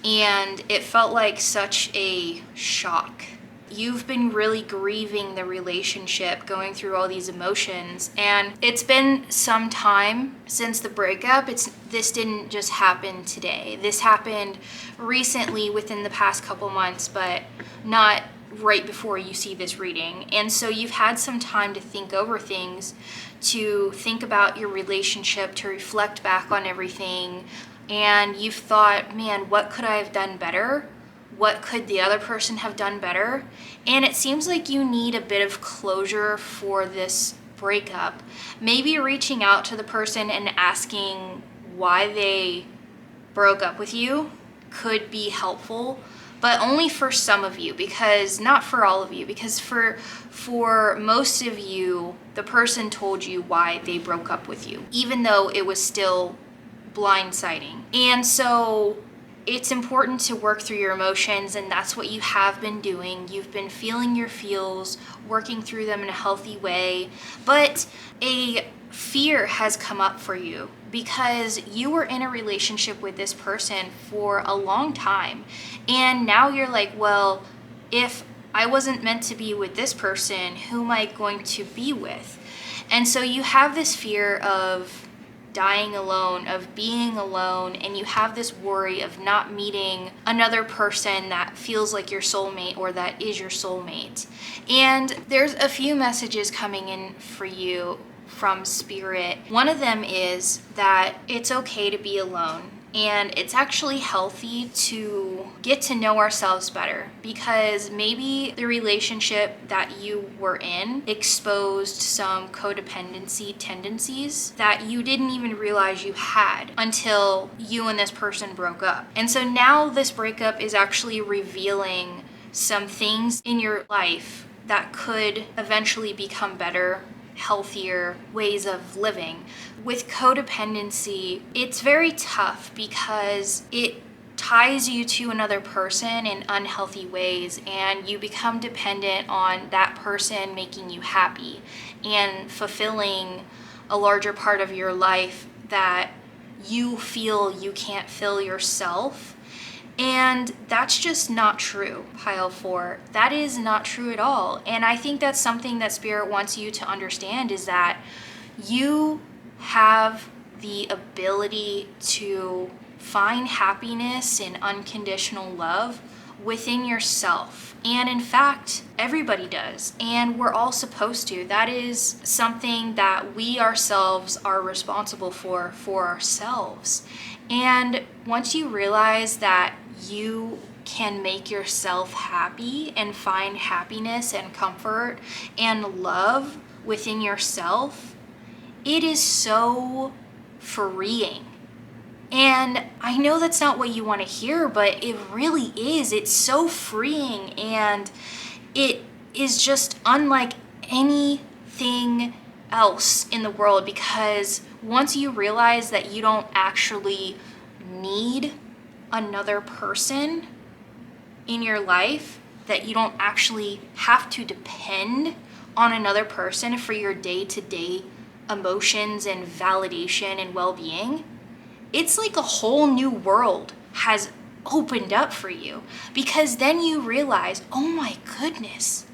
A: And it felt like such a shock. You've been really grieving the relationship, going through all these emotions, and it's been some time since the breakup. This didn't just happen today. This happened recently within the past couple months, but not right before you see this reading. And so you've had some time to think over things, to think about your relationship, to reflect back on everything. And you've thought, man, what could I have done better? What could the other person have done better? And it seems like you need a bit of closure for this breakup. Maybe reaching out to the person and asking why they broke up with you could be helpful, but only for some of you, because not for all of you, because for most of you, the person told you why they broke up with you, even though it was still blindsiding. And so it's important to work through your emotions, and that's what you have been doing. You've been feeling your feels, working through them in a healthy way, but a fear has come up for you because you were in a relationship with this person for a long time, and now you're like, well, if I wasn't meant to be with this person, who am I going to be with? And so you have this fear of dying alone, of being alone, and you have this worry of not meeting another person that feels like your soulmate or that is your soulmate. And there's a few messages coming in for you from Spirit. One of them is that it's okay to be alone. And it's actually healthy to get to know ourselves better, because maybe the relationship that you were in exposed some codependency tendencies that you didn't even realize you had until you and this person broke up. And so now this breakup is actually revealing some things in your life that could eventually become better, healthier ways of living. With codependency, it's very tough because it ties you to another person in unhealthy ways, and you become dependent on that person making you happy and fulfilling a larger part of your life that you feel you can't fill yourself. And that's just not true, pile 4. That is not true at all. And I think that's something that Spirit wants you to understand, is that you have the ability to find happiness in unconditional love within yourself. And in fact, everybody does. And we're all supposed to. That is something that we ourselves are responsible for ourselves. And once you realize that you can make yourself happy and find happiness and comfort and love within yourself, it is so freeing. And I know that's not what you want to hear, but it really is. It's so freeing, and it is just unlike anything else in the world, because once you realize that you don't actually need another person in your life, that you don't actually have to depend on another person for your day-to-day emotions and validation and well-being, it's like a whole new world has opened up for you. Because then you realize, oh my goodness,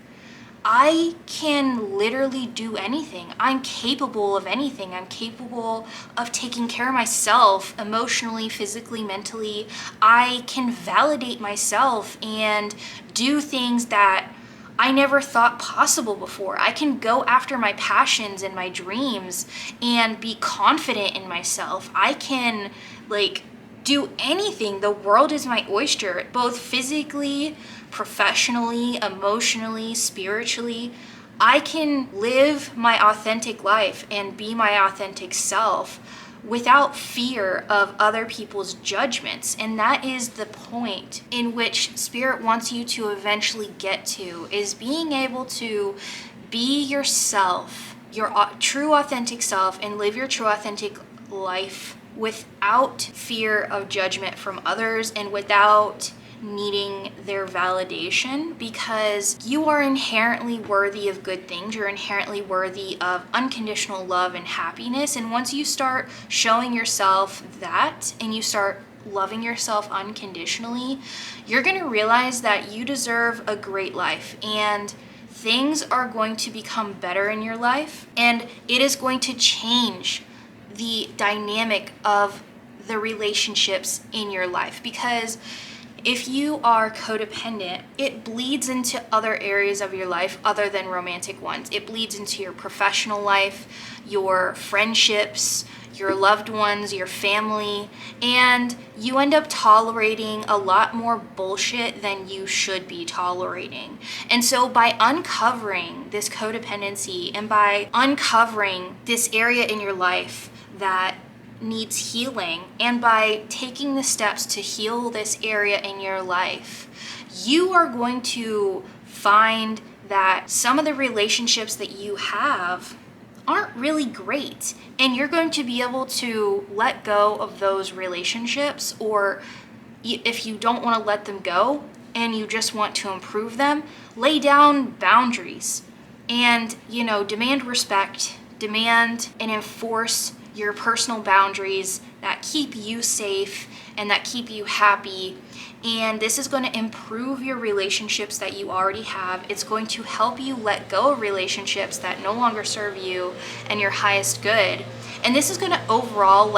A: I can literally do anything. I'm capable of anything. I'm capable of taking care of myself emotionally, physically, mentally. I can validate myself and do things that I never thought possible before. I can go after my passions and my dreams and be confident in myself. I can do anything. The world is my oyster, both physically, professionally, emotionally, spiritually. I can live my authentic life and be my authentic self without fear of other people's judgments. And that is the point in which Spirit wants you to eventually get to, is being able to be yourself, your true authentic self, and live your true authentic life without fear of judgment from others and without needing their validation, because you are inherently worthy of good things. You're inherently worthy of unconditional love and happiness. And once you start showing yourself that and you start loving yourself unconditionally, you're going to realize that you deserve a great life, and things are going to become better in your life, and it is going to change the dynamic of the relationships in your life. Because if you are codependent, it bleeds into other areas of your life other than romantic ones. It bleeds into your professional life, your friendships, your loved ones, your family, and you end up tolerating a lot more bullshit than you should be tolerating. And so by uncovering this codependency and by uncovering this area in your life that needs healing, and by taking the steps to heal this area in your life, you are going to find that some of the relationships that you have aren't really great, and you're going to be able to let go of those relationships. Or if you don't want to let them go and you just want to improve them, lay down boundaries and, demand respect, demand and enforce your personal boundaries that keep you safe and that keep you happy. And this is going to improve your relationships that you already have. It's going to help you let go of relationships that no longer serve you and your highest good. And this is going to overall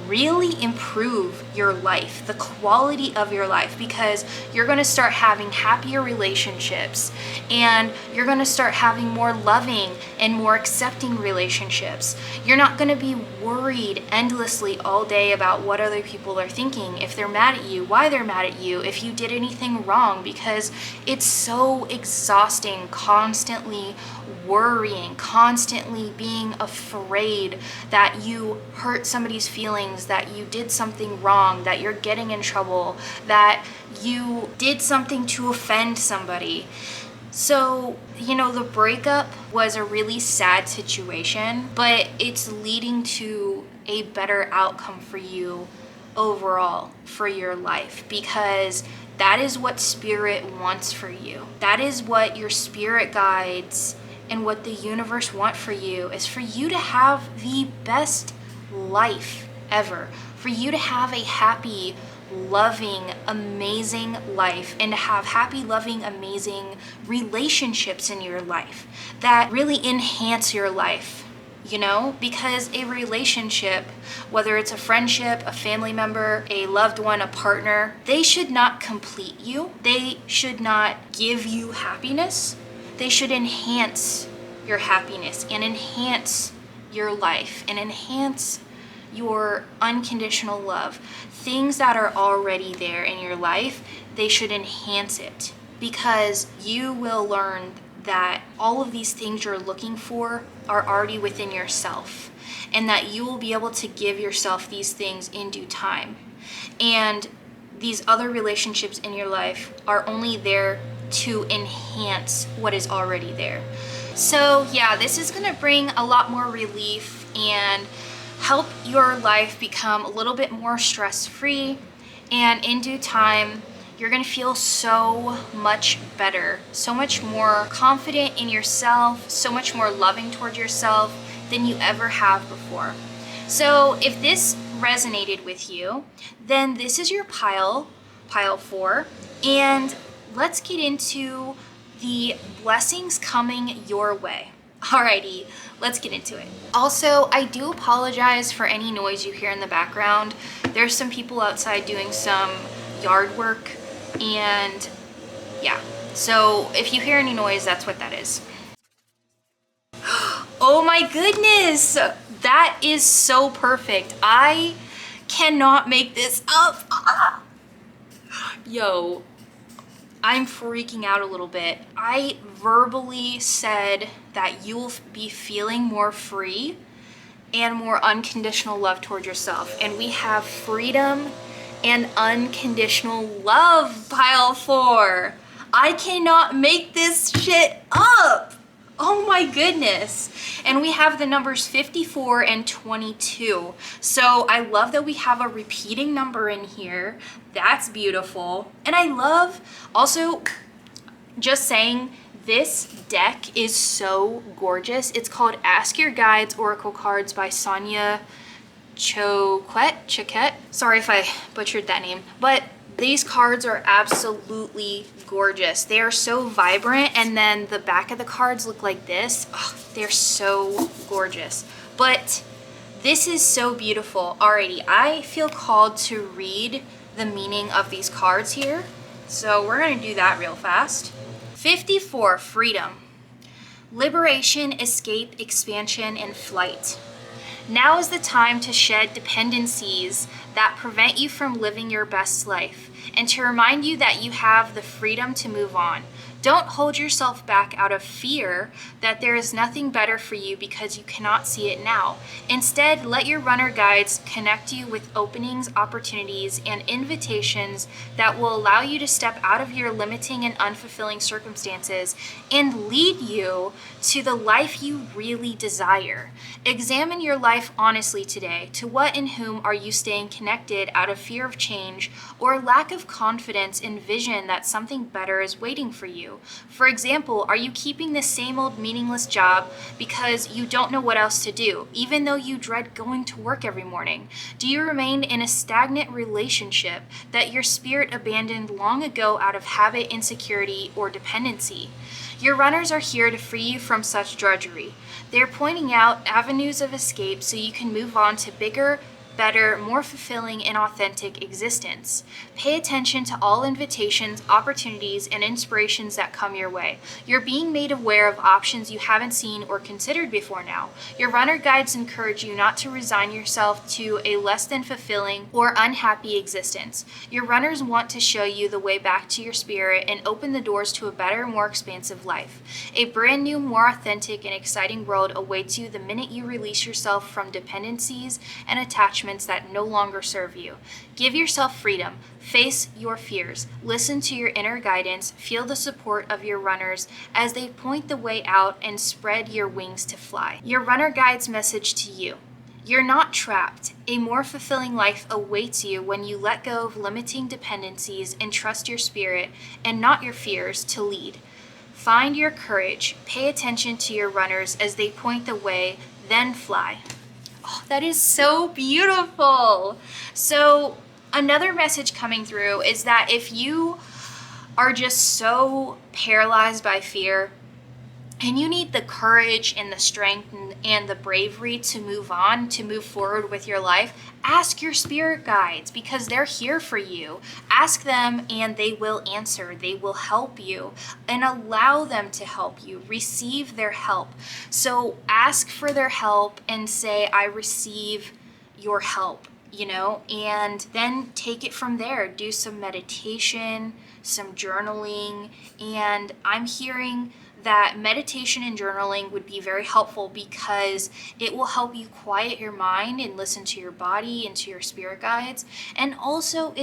A: really improve your life, the quality of your life, because you're going to start having happier relationships, and you're going to start having more loving and more accepting relationships. You're not going to be worried endlessly all day about what other people are thinking, if they're mad at you, why they're mad at you, if you did anything wrong, because it's so exhausting constantly worrying, constantly being afraid that you hurt somebody's feelings, that you did something wrong, that you're getting in trouble, that you did something to offend somebody. So, the breakup was a really sad situation, but it's leading to a better outcome for you overall for your life, because that is what Spirit wants for you. That is what your spirit guides and what the universe want for you, is for you to have the best life ever, for you to have a happy, loving, amazing life, and to have happy, loving, amazing relationships in your life that really enhance your life you know, because a relationship, whether it's a friendship, a family member, a loved one, a partner, they should not complete you. They should not give you happiness. They should enhance your happiness and enhance your life and enhance your unconditional love. Things that are already there in your life, they should enhance it, because you will learn that all of these things you're looking for are already within yourself, and that you will be able to give yourself these things in due time. And these other relationships in your life are only there to enhance what is already there. So yeah, this is gonna bring a lot more relief and help your life become a little bit more stress-free, and in due time you're gonna feel so much better, so much more confident in yourself, so much more loving toward yourself than you ever have before. So if this resonated with you, then this is your pile 4, and let's get into the blessings coming your way. Alrighty, let's get into it. Also, I do apologize for any noise you hear in the background. There's some people outside doing some yard work, and yeah, so if you hear any noise, that's what that is. Oh my goodness, that is so perfect. I cannot make this up. Yo, I'm freaking out a little bit. I verbally said that you'll be feeling more free and more unconditional love toward yourself. And we have freedom and unconditional love, pile 4. I cannot make this shit up. Oh my goodness. And we have the numbers 54 and 22. So I love that we have a repeating number in here. That's beautiful. And I love also, just saying, this deck is so gorgeous. It's called Ask Your Guides Oracle Cards by Sonia Choquette. Sorry if I butchered that name, but these cards are absolutely gorgeous. They are so vibrant, and then the back of the cards look like this. Oh, they're so gorgeous. But this is so beautiful. Alrighty, I feel called to read the meaning of these cards here. So we're gonna do that real fast. 54, freedom. Liberation, escape, expansion, and flight. Now is the time to shed dependencies that prevent you from living your best life, and to remind you that you have the freedom to move on. Don't hold yourself back out of fear that there is nothing better for you because you cannot see it now. Instead, let your runner guides connect you with openings, opportunities, and invitations that will allow you to step out of your limiting and unfulfilling circumstances and lead you to the life you really desire. Examine your life honestly today. To what and whom are you staying connected out of fear of change or lack of confidence in vision that something better is waiting for you? For example, are you keeping the same old meaningless job because you don't know what else to do, even though you dread going to work every morning? Do you remain in a stagnant relationship that your spirit abandoned long ago out of habit, insecurity, or dependency? Your runners are here to free you from such drudgery. They're pointing out avenues of escape so you can move on to bigger, better, more fulfilling, and authentic existence. Pay attention to all invitations, opportunities, and inspirations that come your way. You're being made aware of options you haven't seen or considered before now. Your runner guides encourage you not to resign yourself to a less than fulfilling or unhappy existence. Your runners want to show you the way back to your spirit and open the doors to a better, more expansive life. A brand new, more authentic, and exciting world awaits you the minute you release yourself from dependencies and attachments that no longer serve you. Give yourself freedom. Face your fears. Listen to your inner guidance. Feel the support of your runners as they point the way out and spread your wings to fly. Your runner guide's message to you: you're not trapped. A more fulfilling life awaits you when you let go of limiting dependencies and trust your spirit and not your fears to lead. Find your courage. Pay attention to your runners as they point the way, then fly. Oh, that is so beautiful. So another message coming through is that if you are just so paralyzed by fear, and you need the courage and the strength and the bravery to move on, to move forward with your life, ask your spirit guides because they're here for you. Ask them and they will answer. They will help you, and allow them to help you. Receive their help. So ask for their help and say, I receive your help, and then take it from there. Do some meditation, some journaling, and I'm hearing that meditation and journaling would be very helpful because it will help you quiet your mind and listen to your body and to your spirit guides. And also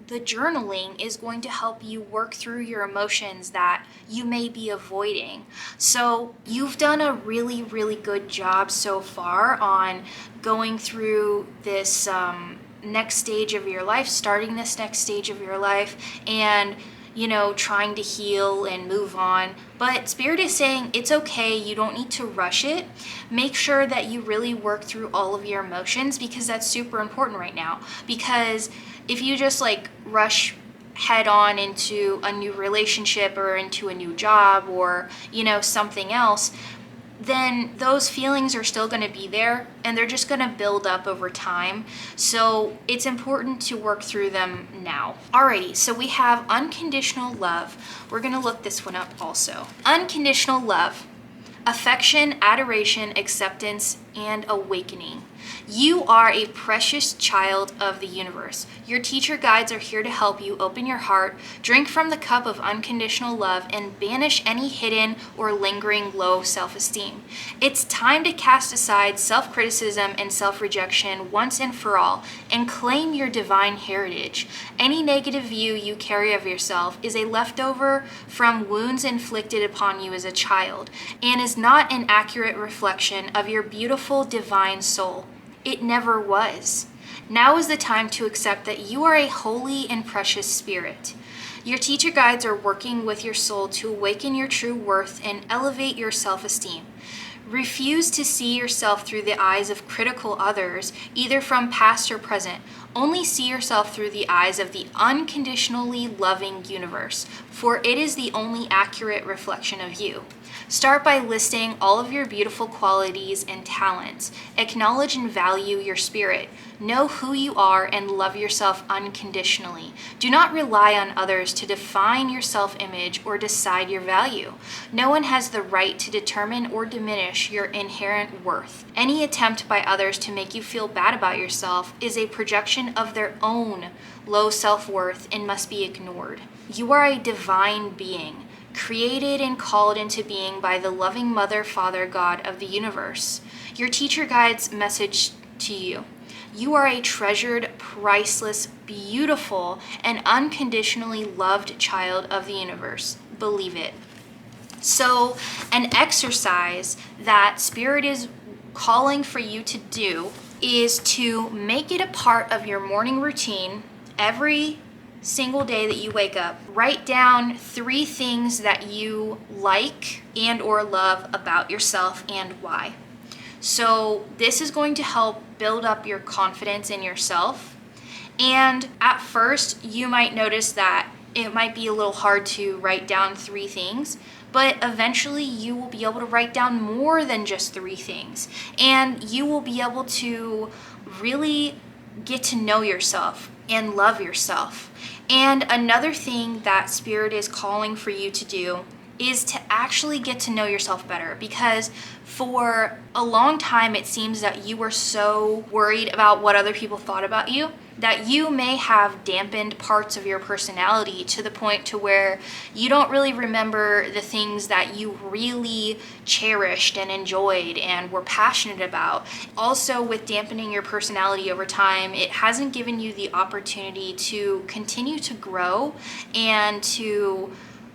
A: the journaling is going to help you work through your emotions that you may be avoiding. So you've done a really, really good job so far on going through this next stage of your life, starting this next stage of your life, and trying to heal and move on. But Spirit is saying it's okay. You don't need to rush it. Make sure that you really work through all of your emotions, because that's super important right now. Because if you just rush head on into a new relationship or into a new job or, something else, then those feelings are still going to be there and they're just going to build up over time. So it's important to work through them now. Alrighty, so we have unconditional love. We're going to look this one up also. Unconditional love, affection, adoration, acceptance, and awakening. You are a precious child of the universe. Your teacher guides are here to help you open your heart, drink from the cup of unconditional love, and banish any hidden or lingering low self-esteem. It's time to cast aside self-criticism and self-rejection once and for all, and claim your divine heritage. Any negative view you carry of yourself is a leftover from wounds inflicted upon you as a child, and is not an accurate reflection of your beautiful divine soul. It never was. Now is the time to accept that you are a holy and precious spirit. Your teacher guides are working with your soul to awaken your true worth and elevate your self-esteem. Refuse to see yourself through the eyes of critical others, either from past or present. Only see yourself through the eyes of the unconditionally loving universe, for it is the only accurate reflection of you. Start by listing all of your beautiful qualities and talents. Acknowledge and value your spirit. Know who you are and love yourself unconditionally. Do not rely on others to define your self-image or decide your value. No one has the right to determine or diminish your inherent worth. Any attempt by others to make you feel bad about yourself is a projection of their own low self-worth and must be ignored. You are a divine being, created and called into being by the loving Mother, Father, God of the universe. Your teacher guides message to you. You are a treasured, priceless, beautiful, and unconditionally loved child of the universe. Believe it. So, an exercise that Spirit is calling for you to do is to make it a part of your morning routine every single day that you wake up. Write down 3 things that you like and or love about yourself and why. So this is going to help build up your confidence in yourself. And at first you might notice that it might be a little hard to write down 3 things, but eventually you will be able to write down more than just 3 things. And you will be able to really get to know yourself and love yourself. And another thing that Spirit is calling for you to do is to actually get to know yourself better, because for a long time it seems that you were so worried about what other people thought about you that you may have dampened parts of your personality to the point to where you don't really remember the things that you really cherished and enjoyed and were passionate about. Also, with dampening your personality over time, it hasn't given you the opportunity to continue to grow and to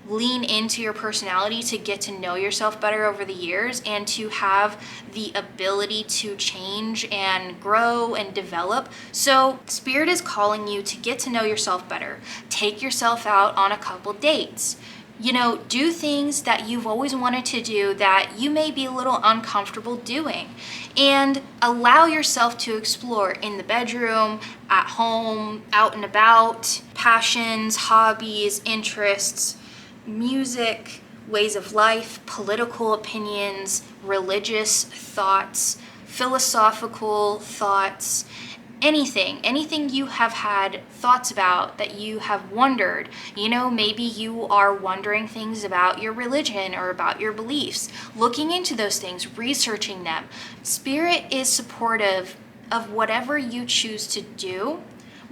A: lean into your personality, to get to know yourself better over the years, and to have the ability to change and grow and develop. So Spirit is calling you to get to know yourself better. Take yourself out on a couple dates. Do things that you've always wanted to do that you may be a little uncomfortable doing, and allow yourself to explore in the bedroom, at home, out and about, passions, hobbies, interests, music, ways of life, political opinions, religious thoughts, philosophical thoughts, anything you have had thoughts about that you have wondered. Maybe you are wondering things about your religion or about your beliefs, looking into those things, researching them. Spirit is supportive of whatever you choose to do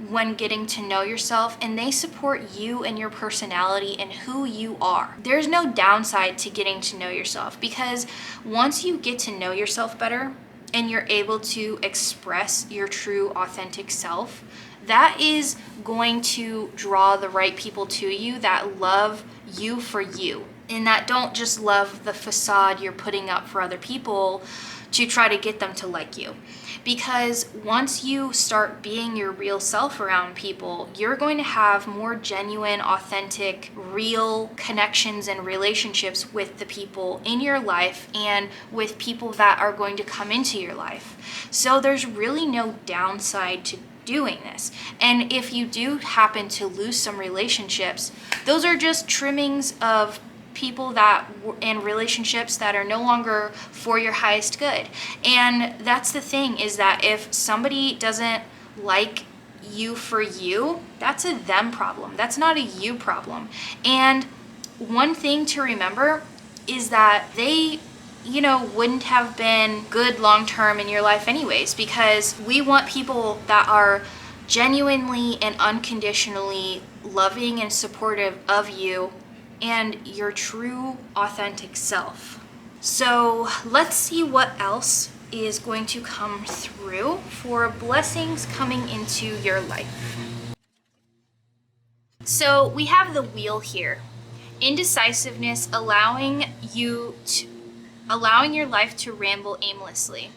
A: when getting to know yourself, and they support you and your personality and who you are. There's no downside to getting to know yourself, because once you get to know yourself better and you're able to express your true authentic self, that is going to draw the right people to you that love you for you, and that don't just love the facade you're putting up for other people to try to get them to like you. Because once you start being your real self around people, you're going to have more genuine, authentic, real connections and relationships with the people in your life and with people that are going to come into your life. So there's really no downside to doing this. And if you do happen to lose some relationships, those are just trimmings of people that and relationships that are no longer for your highest good. And that's the thing, is that if somebody doesn't like you for you, that's a them problem. That's not a you problem. And one thing to remember is that they wouldn't have been good long-term in your life anyways, because we want people that are genuinely and unconditionally loving and supportive of you and your true authentic self. So let's see what else is going to come through for blessings coming into your life. So we have the wheel here. Indecisiveness, allowing your life to ramble aimlessly.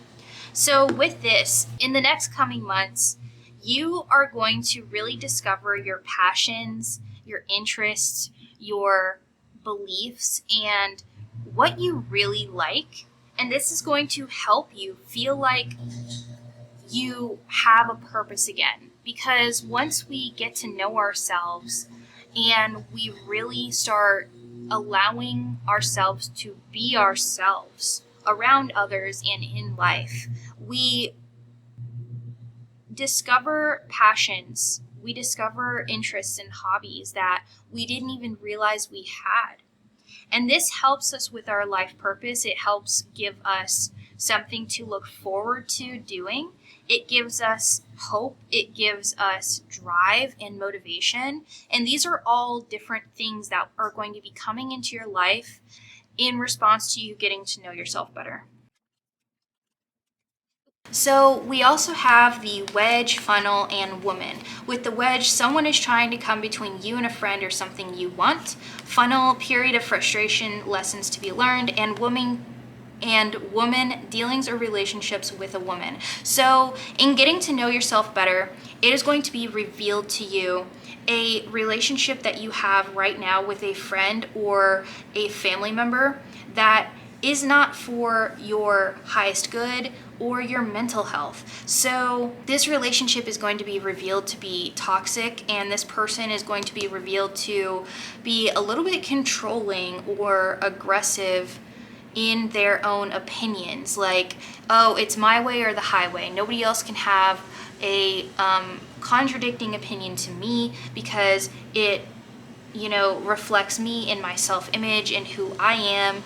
A: So with this, in the next coming months, you are going to really discover your passions, your interests, your beliefs, and what you really like. And this is going to help you feel like you have a purpose again. Because once we get to know ourselves and we really start allowing ourselves to be ourselves around others and in life, we discover passions, we discover interests and hobbies that we didn't even realize we had. And this helps us with our life purpose. It helps give us something to look forward to doing. It gives us hope. It gives us drive and motivation. And these are all different things that are going to be coming into your life in response to you getting to know yourself better. So we also have the wedge, funnel, and woman. With the wedge, someone is trying to come between you and a friend or something you want. Funnel, period of frustration, lessons to be learned, and woman, dealings or relationships with a woman. So in getting to know yourself better, it is going to be revealed to you a relationship that you have right now with a friend or a family member that is not for your highest good or your mental health. So this relationship is going to be revealed to be toxic, and this person is going to be revealed to be a little bit controlling or aggressive in their own opinions. Like, oh, it's my way or the highway. Nobody else can have a contradicting opinion to me because it reflects me and my self-image and who I am.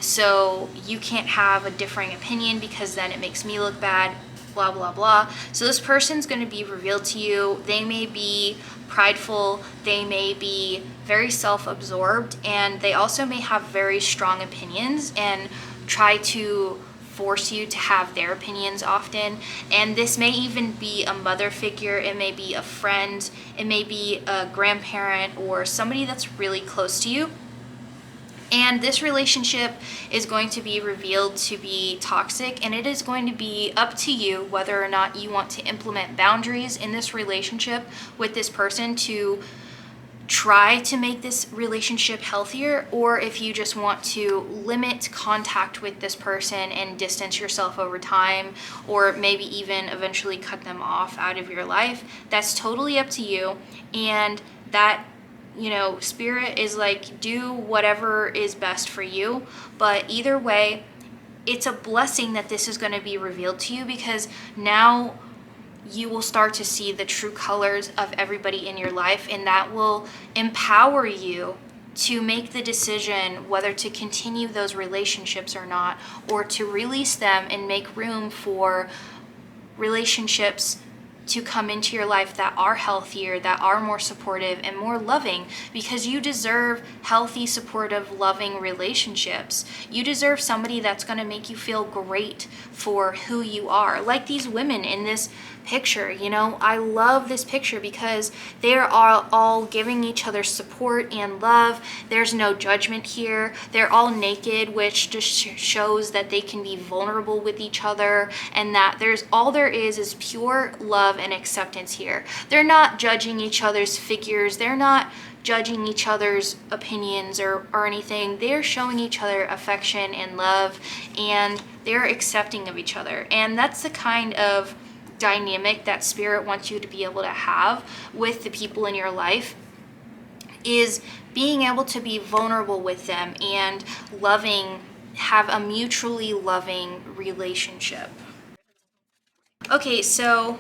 A: So you can't have a differing opinion because then it makes me look bad, blah, blah, blah. So this person's going to be revealed to you. They may be prideful, they may be very self-absorbed, and they also may have very strong opinions and try to force you to have their opinions often. And this may even be a mother figure, it may be a friend, it may be a grandparent or somebody that's really close to you. And this relationship is going to be revealed to be toxic, and it is going to be up to you whether or not you want to implement boundaries in this relationship with this person to try to make this relationship healthier, or if you just want to limit contact with this person and distance yourself over time, or maybe even eventually cut them off out of your life. That's totally up to you, and that You know, Spirit is like, do whatever is best for you. But either way, it's a blessing that this is going to be revealed to you, because now you will start to see the true colors of everybody in your life, and that will empower you to make the decision whether to continue those relationships or not, or to release them and make room for relationships to come into your life that are healthier, that are more supportive and more loving, because you deserve healthy, supportive, loving relationships. You deserve somebody that's going to make you feel great for who you are. Like these women in this picture, you know, I love this picture because they are all giving each other support and love. There's no judgment here. They're all naked, which just shows that they can be vulnerable with each other, and that there is pure love and acceptance here. They're not judging each other's figures. They're not judging each other's opinions or anything. They're showing each other affection and love, and they're accepting of each other. And that's the kind of dynamic that Spirit wants you to be able to have with the people in your life, is being able to be vulnerable with them and have a mutually loving relationship. Okay, so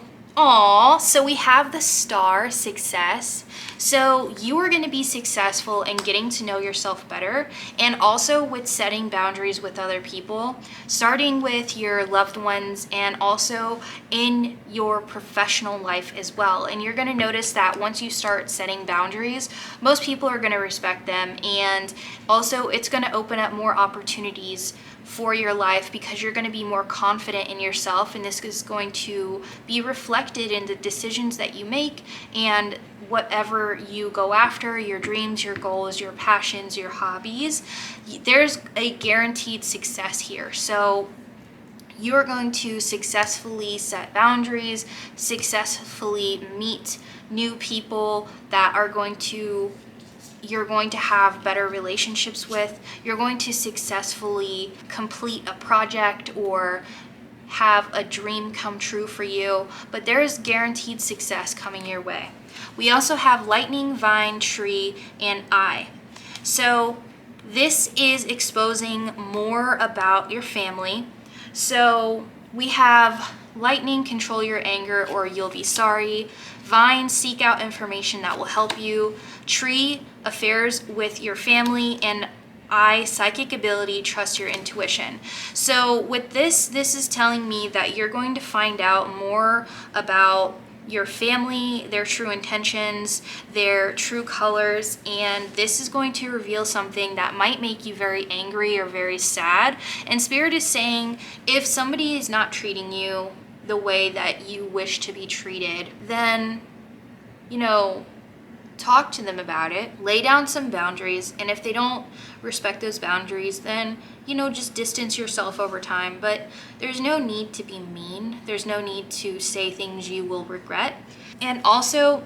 A: we have the star, success. So you are going to be successful in getting to know yourself better, and also with setting boundaries with other people, starting with your loved ones and also in your professional life as well. And you're going to notice that once you start setting boundaries, most people are going to respect them, and also it's going to open up more opportunities for your life, because you're going to be more confident in yourself, and this is going to be reflected in the decisions that you make and whatever you go after, your dreams, your goals, your passions, your hobbies. There's a guaranteed success here. So you're going to successfully set boundaries, successfully meet new people that you're going to have better relationships with. You're going to successfully complete a project or have a dream come true for you, but there is guaranteed success coming your way. We also have lightning, vine, tree, and eye. So this is exposing more about your family. So we have lightning, control your anger or you'll be sorry. Vine, seek out information that will help you. Tree, affairs with your family. And eye, psychic ability, trust your intuition. So with this is telling me that you're going to find out more about your family, their true intentions, their true colors, and this is going to reveal something that might make you very angry or very sad. And Spirit is saying, if somebody is not treating you the way that you wish to be treated, then, talk to them about it, lay down some boundaries, and if they don't respect those boundaries, then, just distance yourself over time. But there's no need to be mean. There's no need to say things you will regret. And also,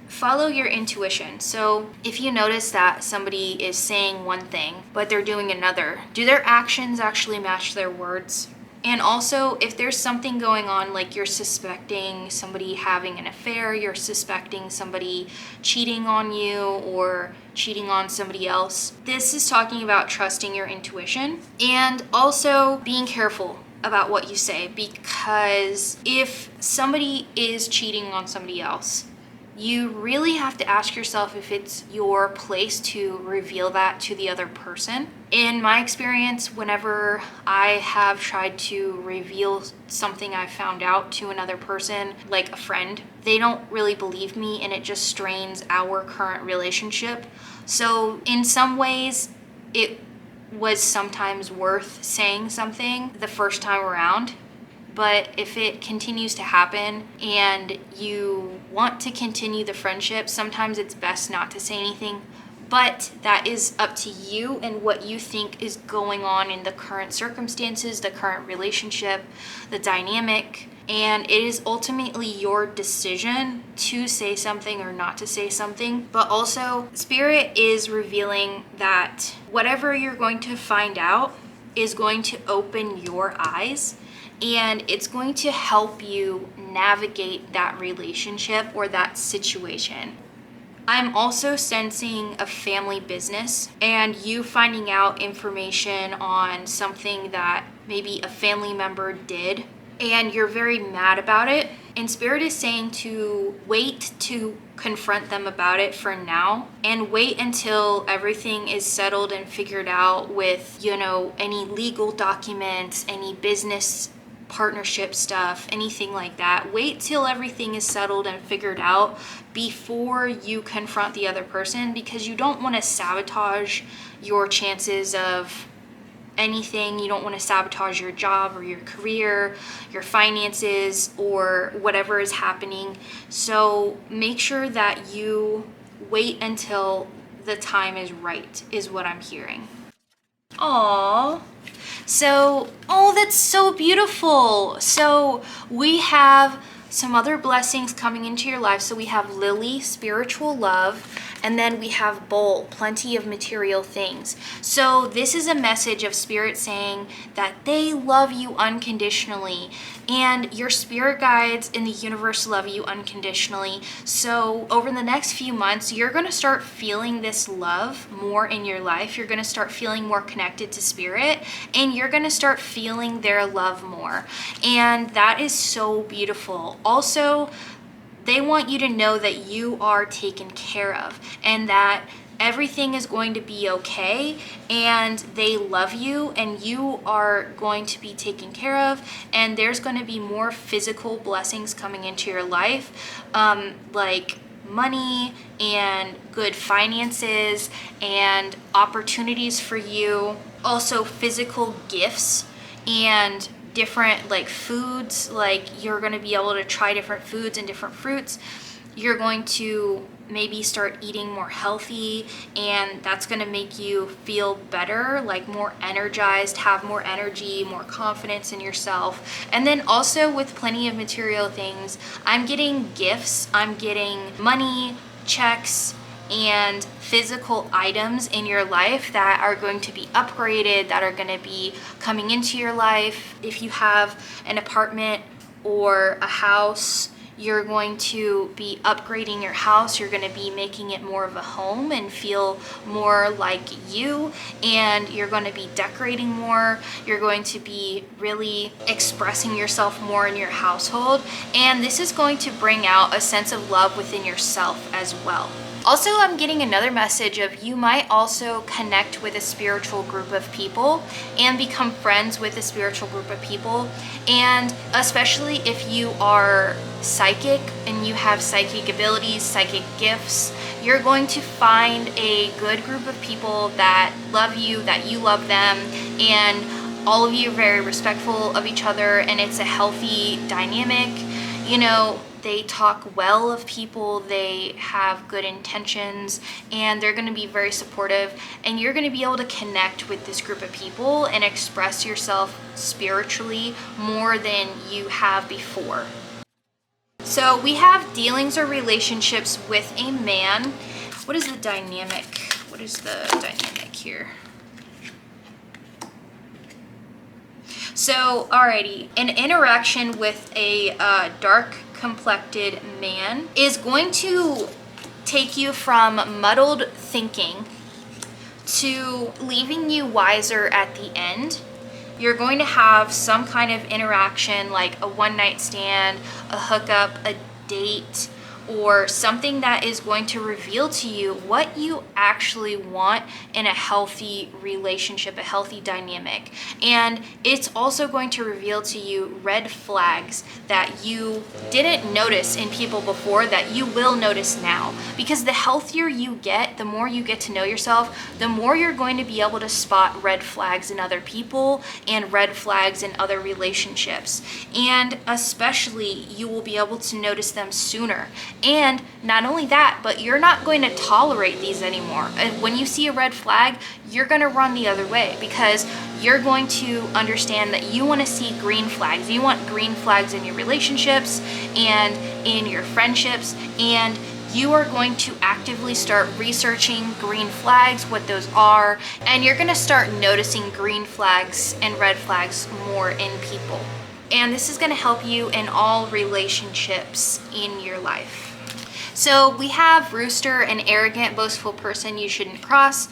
A: follow your intuition. So if you notice that somebody is saying one thing, but they're doing another, do their actions actually match their words? And also, if there's something going on, like you're suspecting somebody having an affair, you're suspecting somebody cheating on you or cheating on somebody else, this is talking about trusting your intuition and also being careful about what you say, because if somebody is cheating on somebody else, you really have to ask yourself if it's your place to reveal that to the other person. In my experience, whenever I have tried to reveal something I found out to another person, like a friend, they don't really believe me, and it just strains our current relationship. So in some ways, it was sometimes worth saying something the first time around. But if it continues to happen and you want to continue the friendship, sometimes it's best not to say anything. But that is up to you and what you think is going on in the current circumstances, the current relationship, the dynamic. And it is ultimately your decision to say something or not to say something. But also, Spirit is revealing that whatever you're going to find out is going to open your eyes, and it's going to help you navigate that relationship or that situation. I'm also sensing a family business and you finding out information on something that maybe a family member did and you're very mad about it. And Spirit is saying to wait to confront them about it for now and wait until everything is settled and figured out with, any legal documents, any business partnership stuff, anything like that. Wait till everything is settled and figured out before you confront the other person, because you don't want to sabotage your chances of anything. You don't want to sabotage your job or your career, your finances, or whatever is happening. So make sure that you wait until the time is right, is what I'm hearing. Aww. So, that's so beautiful. So we have some other blessings coming into your life. So we have Lily, spiritual love, and then we have Bowl, plenty of material things. So this is a message of Spirit saying that they love you unconditionally, and your spirit guides in the universe love you unconditionally. So over the next few months, you're going to start feeling this love more in your life. You're going to start feeling more connected to Spirit, and you're going to start feeling their love more. And that is so beautiful. Also, they want you to know that you are taken care of and that everything is going to be okay, and they love you and you are going to be taken care of, and there's going to be more physical blessings coming into your life, like money and good finances and opportunities for you. Also physical gifts and different like foods, like you're going to be able to try different foods and different fruits. You're going to maybe start eating more healthy, and that's going to make you feel better, like more energized, have more energy, more confidence in yourself. And then also with plenty of material things, I'm getting gifts, I'm getting money, checks, and physical items in your life that are going to be upgraded, that are going to be coming into your life. If you have an apartment or a house, you're going to be upgrading your house. You're going to be making it more of a home and feel more like you, and you're going to be decorating more. You're going to be really expressing yourself more in your household, and this is going to bring out a sense of love within yourself as well. Also, I'm getting another message of you might also connect with a spiritual group of people and become friends with a spiritual group of people. And especially if you are psychic and you have psychic abilities, psychic gifts, you're going to find a good group of people that love you, that you love them, and all of you are very respectful of each other, and it's a healthy dynamic. They talk well of people, they have good intentions, and they're going to be very supportive, and you're going to be able to connect with this group of people and express yourself spiritually more than you have before. So we have dealings or relationships with a man. What is the dynamic? What is the dynamic here? So, alrighty, an interaction with a dark complected man is going to take you from muddled thinking to leaving you wiser at the end. You're going to have some kind of interaction, like a one-night stand, a hookup, a date, or something that is going to reveal to you what you actually want in a healthy relationship, a healthy dynamic. And it's also going to reveal to you red flags that you didn't notice in people before that you will notice now. Because the healthier you get, the more you get to know yourself, the more you're going to be able to spot red flags in other people and red flags in other relationships. And especially, you will be able to notice them sooner. And not only that, but you're not going to tolerate these anymore. And when you see a red flag, you're going to run the other way, because you're going to understand that you want to see green flags. You want green flags in your relationships and in your friendships, and you are going to actively start researching green flags, what those are, and you're going to start noticing green flags and red flags more in people. And this is going to help you in all relationships in your life. So we have rooster, an arrogant, boastful person you shouldn't cross.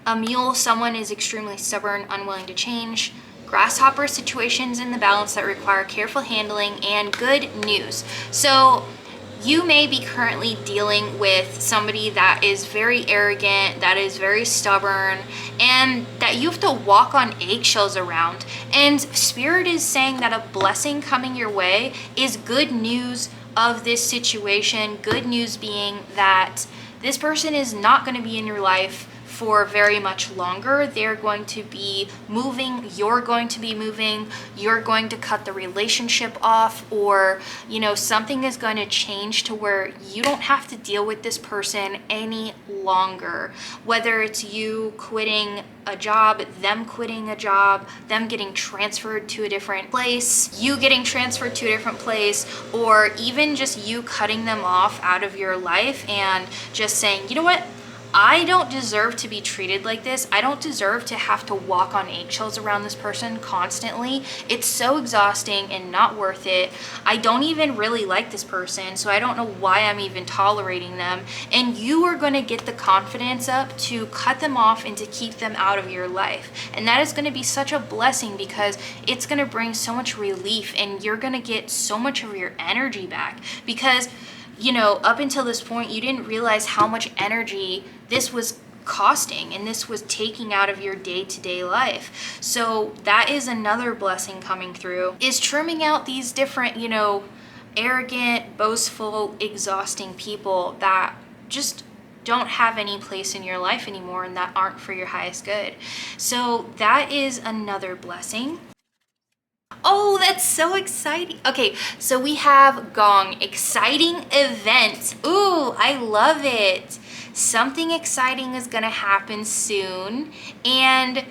A: A mule, someone is extremely stubborn, unwilling to change. Grasshopper, situations in the balance that require careful handling. And good news. So you may be currently dealing with somebody that is very arrogant, that is very stubborn, and that you have to walk on eggshells around. And Spirit is saying that a blessing coming your way is good news of this situation. Good news being that this person is not going to be in your life for very much longer. They're going to be moving, you're going to be moving, you're going to cut the relationship off, or something is going to change to where you don't have to deal with this person any longer. Whether it's you quitting a job, them quitting a job, them getting transferred to a different place, you getting transferred to a different place, or even just you cutting them off out of your life and just saying, you know what? I don't deserve to be treated like this. I don't deserve to have to walk on eggshells around this person constantly. It's so exhausting and not worth it. I don't even really like this person, so I don't know why I'm even tolerating them. And you are going to get the confidence up to cut them off and to keep them out of your life. And that is going to be such a blessing because it's going to bring so much relief and you're going to get so much of your energy back because up until this point, you didn't realize how much energy this was costing and this was taking out of your day-to-day life. So that is another blessing coming through, is trimming out these different, arrogant, boastful, exhausting people that just don't have any place in your life anymore and that aren't for your highest good. So that is another blessing. Oh, that's so exciting. Okay, so we have Gong, exciting event. Ooh, I love it. Something exciting is gonna happen soon. And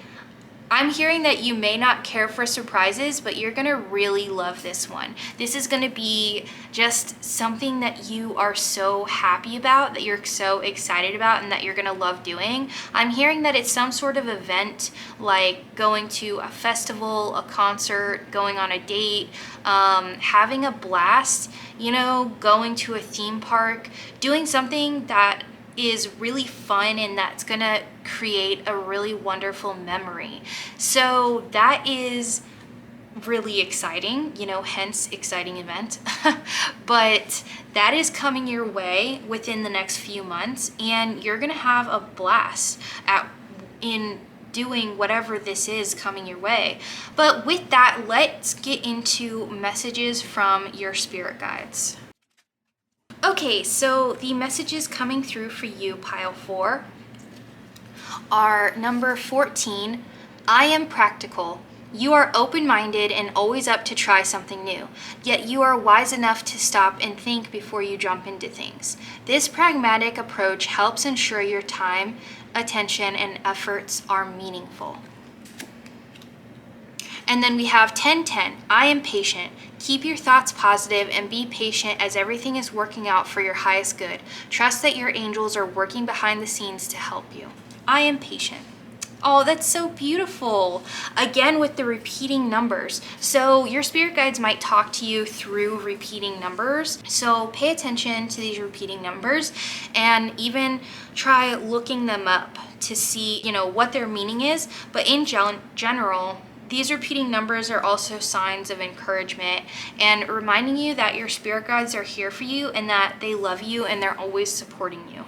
A: I'm hearing that you may not care for surprises, but you're gonna really love this one. This is gonna be just something that you are so happy about, that you're so excited about, and that you're gonna love doing. I'm hearing that it's some sort of event, like going to a festival, a concert, going on a date, having a blast, going to a theme park, doing something that is really fun and that's gonna create a really wonderful memory. So that is really exciting, hence exciting event. But that is coming your way within the next few months and you're gonna have a blast in doing whatever this is coming your way. But with that, let's get into messages from your spirit guides. Okay, so the messages coming through for you, pile 4, are number 14, I am practical. You are open-minded and always up to try something new, yet you are wise enough to stop and think before you jump into things. This pragmatic approach helps ensure your time, attention, and efforts are meaningful. And then we have 10-10, I am patient. Keep your thoughts positive and be patient as everything is working out for your highest good. Trust that your angels are working behind the scenes to help you. I am patient. Oh, that's so beautiful. Again, with the repeating numbers. So your spirit guides might talk to you through repeating numbers. So pay attention to these repeating numbers and even try looking them up to see, what their meaning is. But in general, these repeating numbers are also signs of encouragement and reminding you that your spirit guides are here for you and that they love you and they're always supporting you.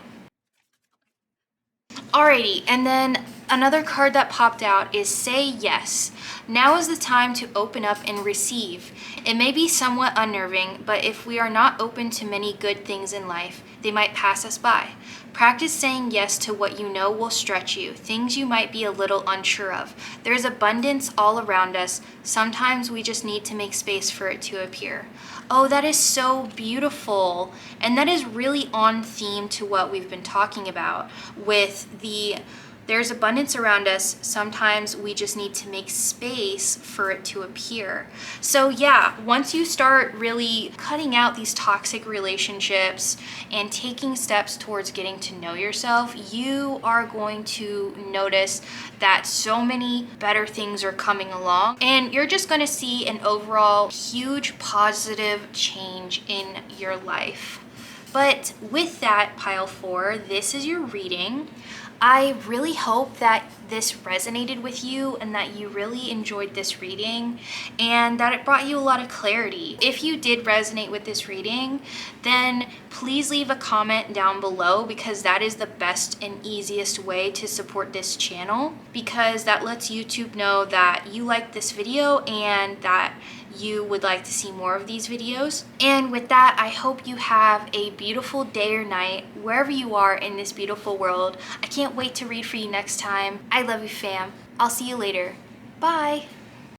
A: Alrighty, and then another card that popped out is Say Yes. Now is the time to open up and receive. It may be somewhat unnerving, but if we are not open to many good things in life, they might pass us by. Practice saying yes to what you know will stretch you, things you might be a little unsure of. There's abundance all around us. Sometimes we just need to make space for it to appear. Oh, that is so beautiful. And that is really on theme to what we've been talking about with there's abundance around us. Sometimes we just need to make space for it to appear. So yeah, once you start really cutting out these toxic relationships and taking steps towards getting to know yourself, you are going to notice that so many better things are coming along and you're just going to see an overall huge positive change in your life. But with that, pile 4, this is your reading. I really hope that this resonated with you and that you really enjoyed this reading and that it brought you a lot of clarity. If you did resonate with this reading, then please leave a comment down below, because that is the best and easiest way to support this channel, because that lets YouTube know that you liked this video and that you would like to see more of these videos. And with that, I hope you have a beautiful day or night wherever you are in this beautiful world. I can't wait to read for you next time. I love you, fam. I'll see you later. Bye.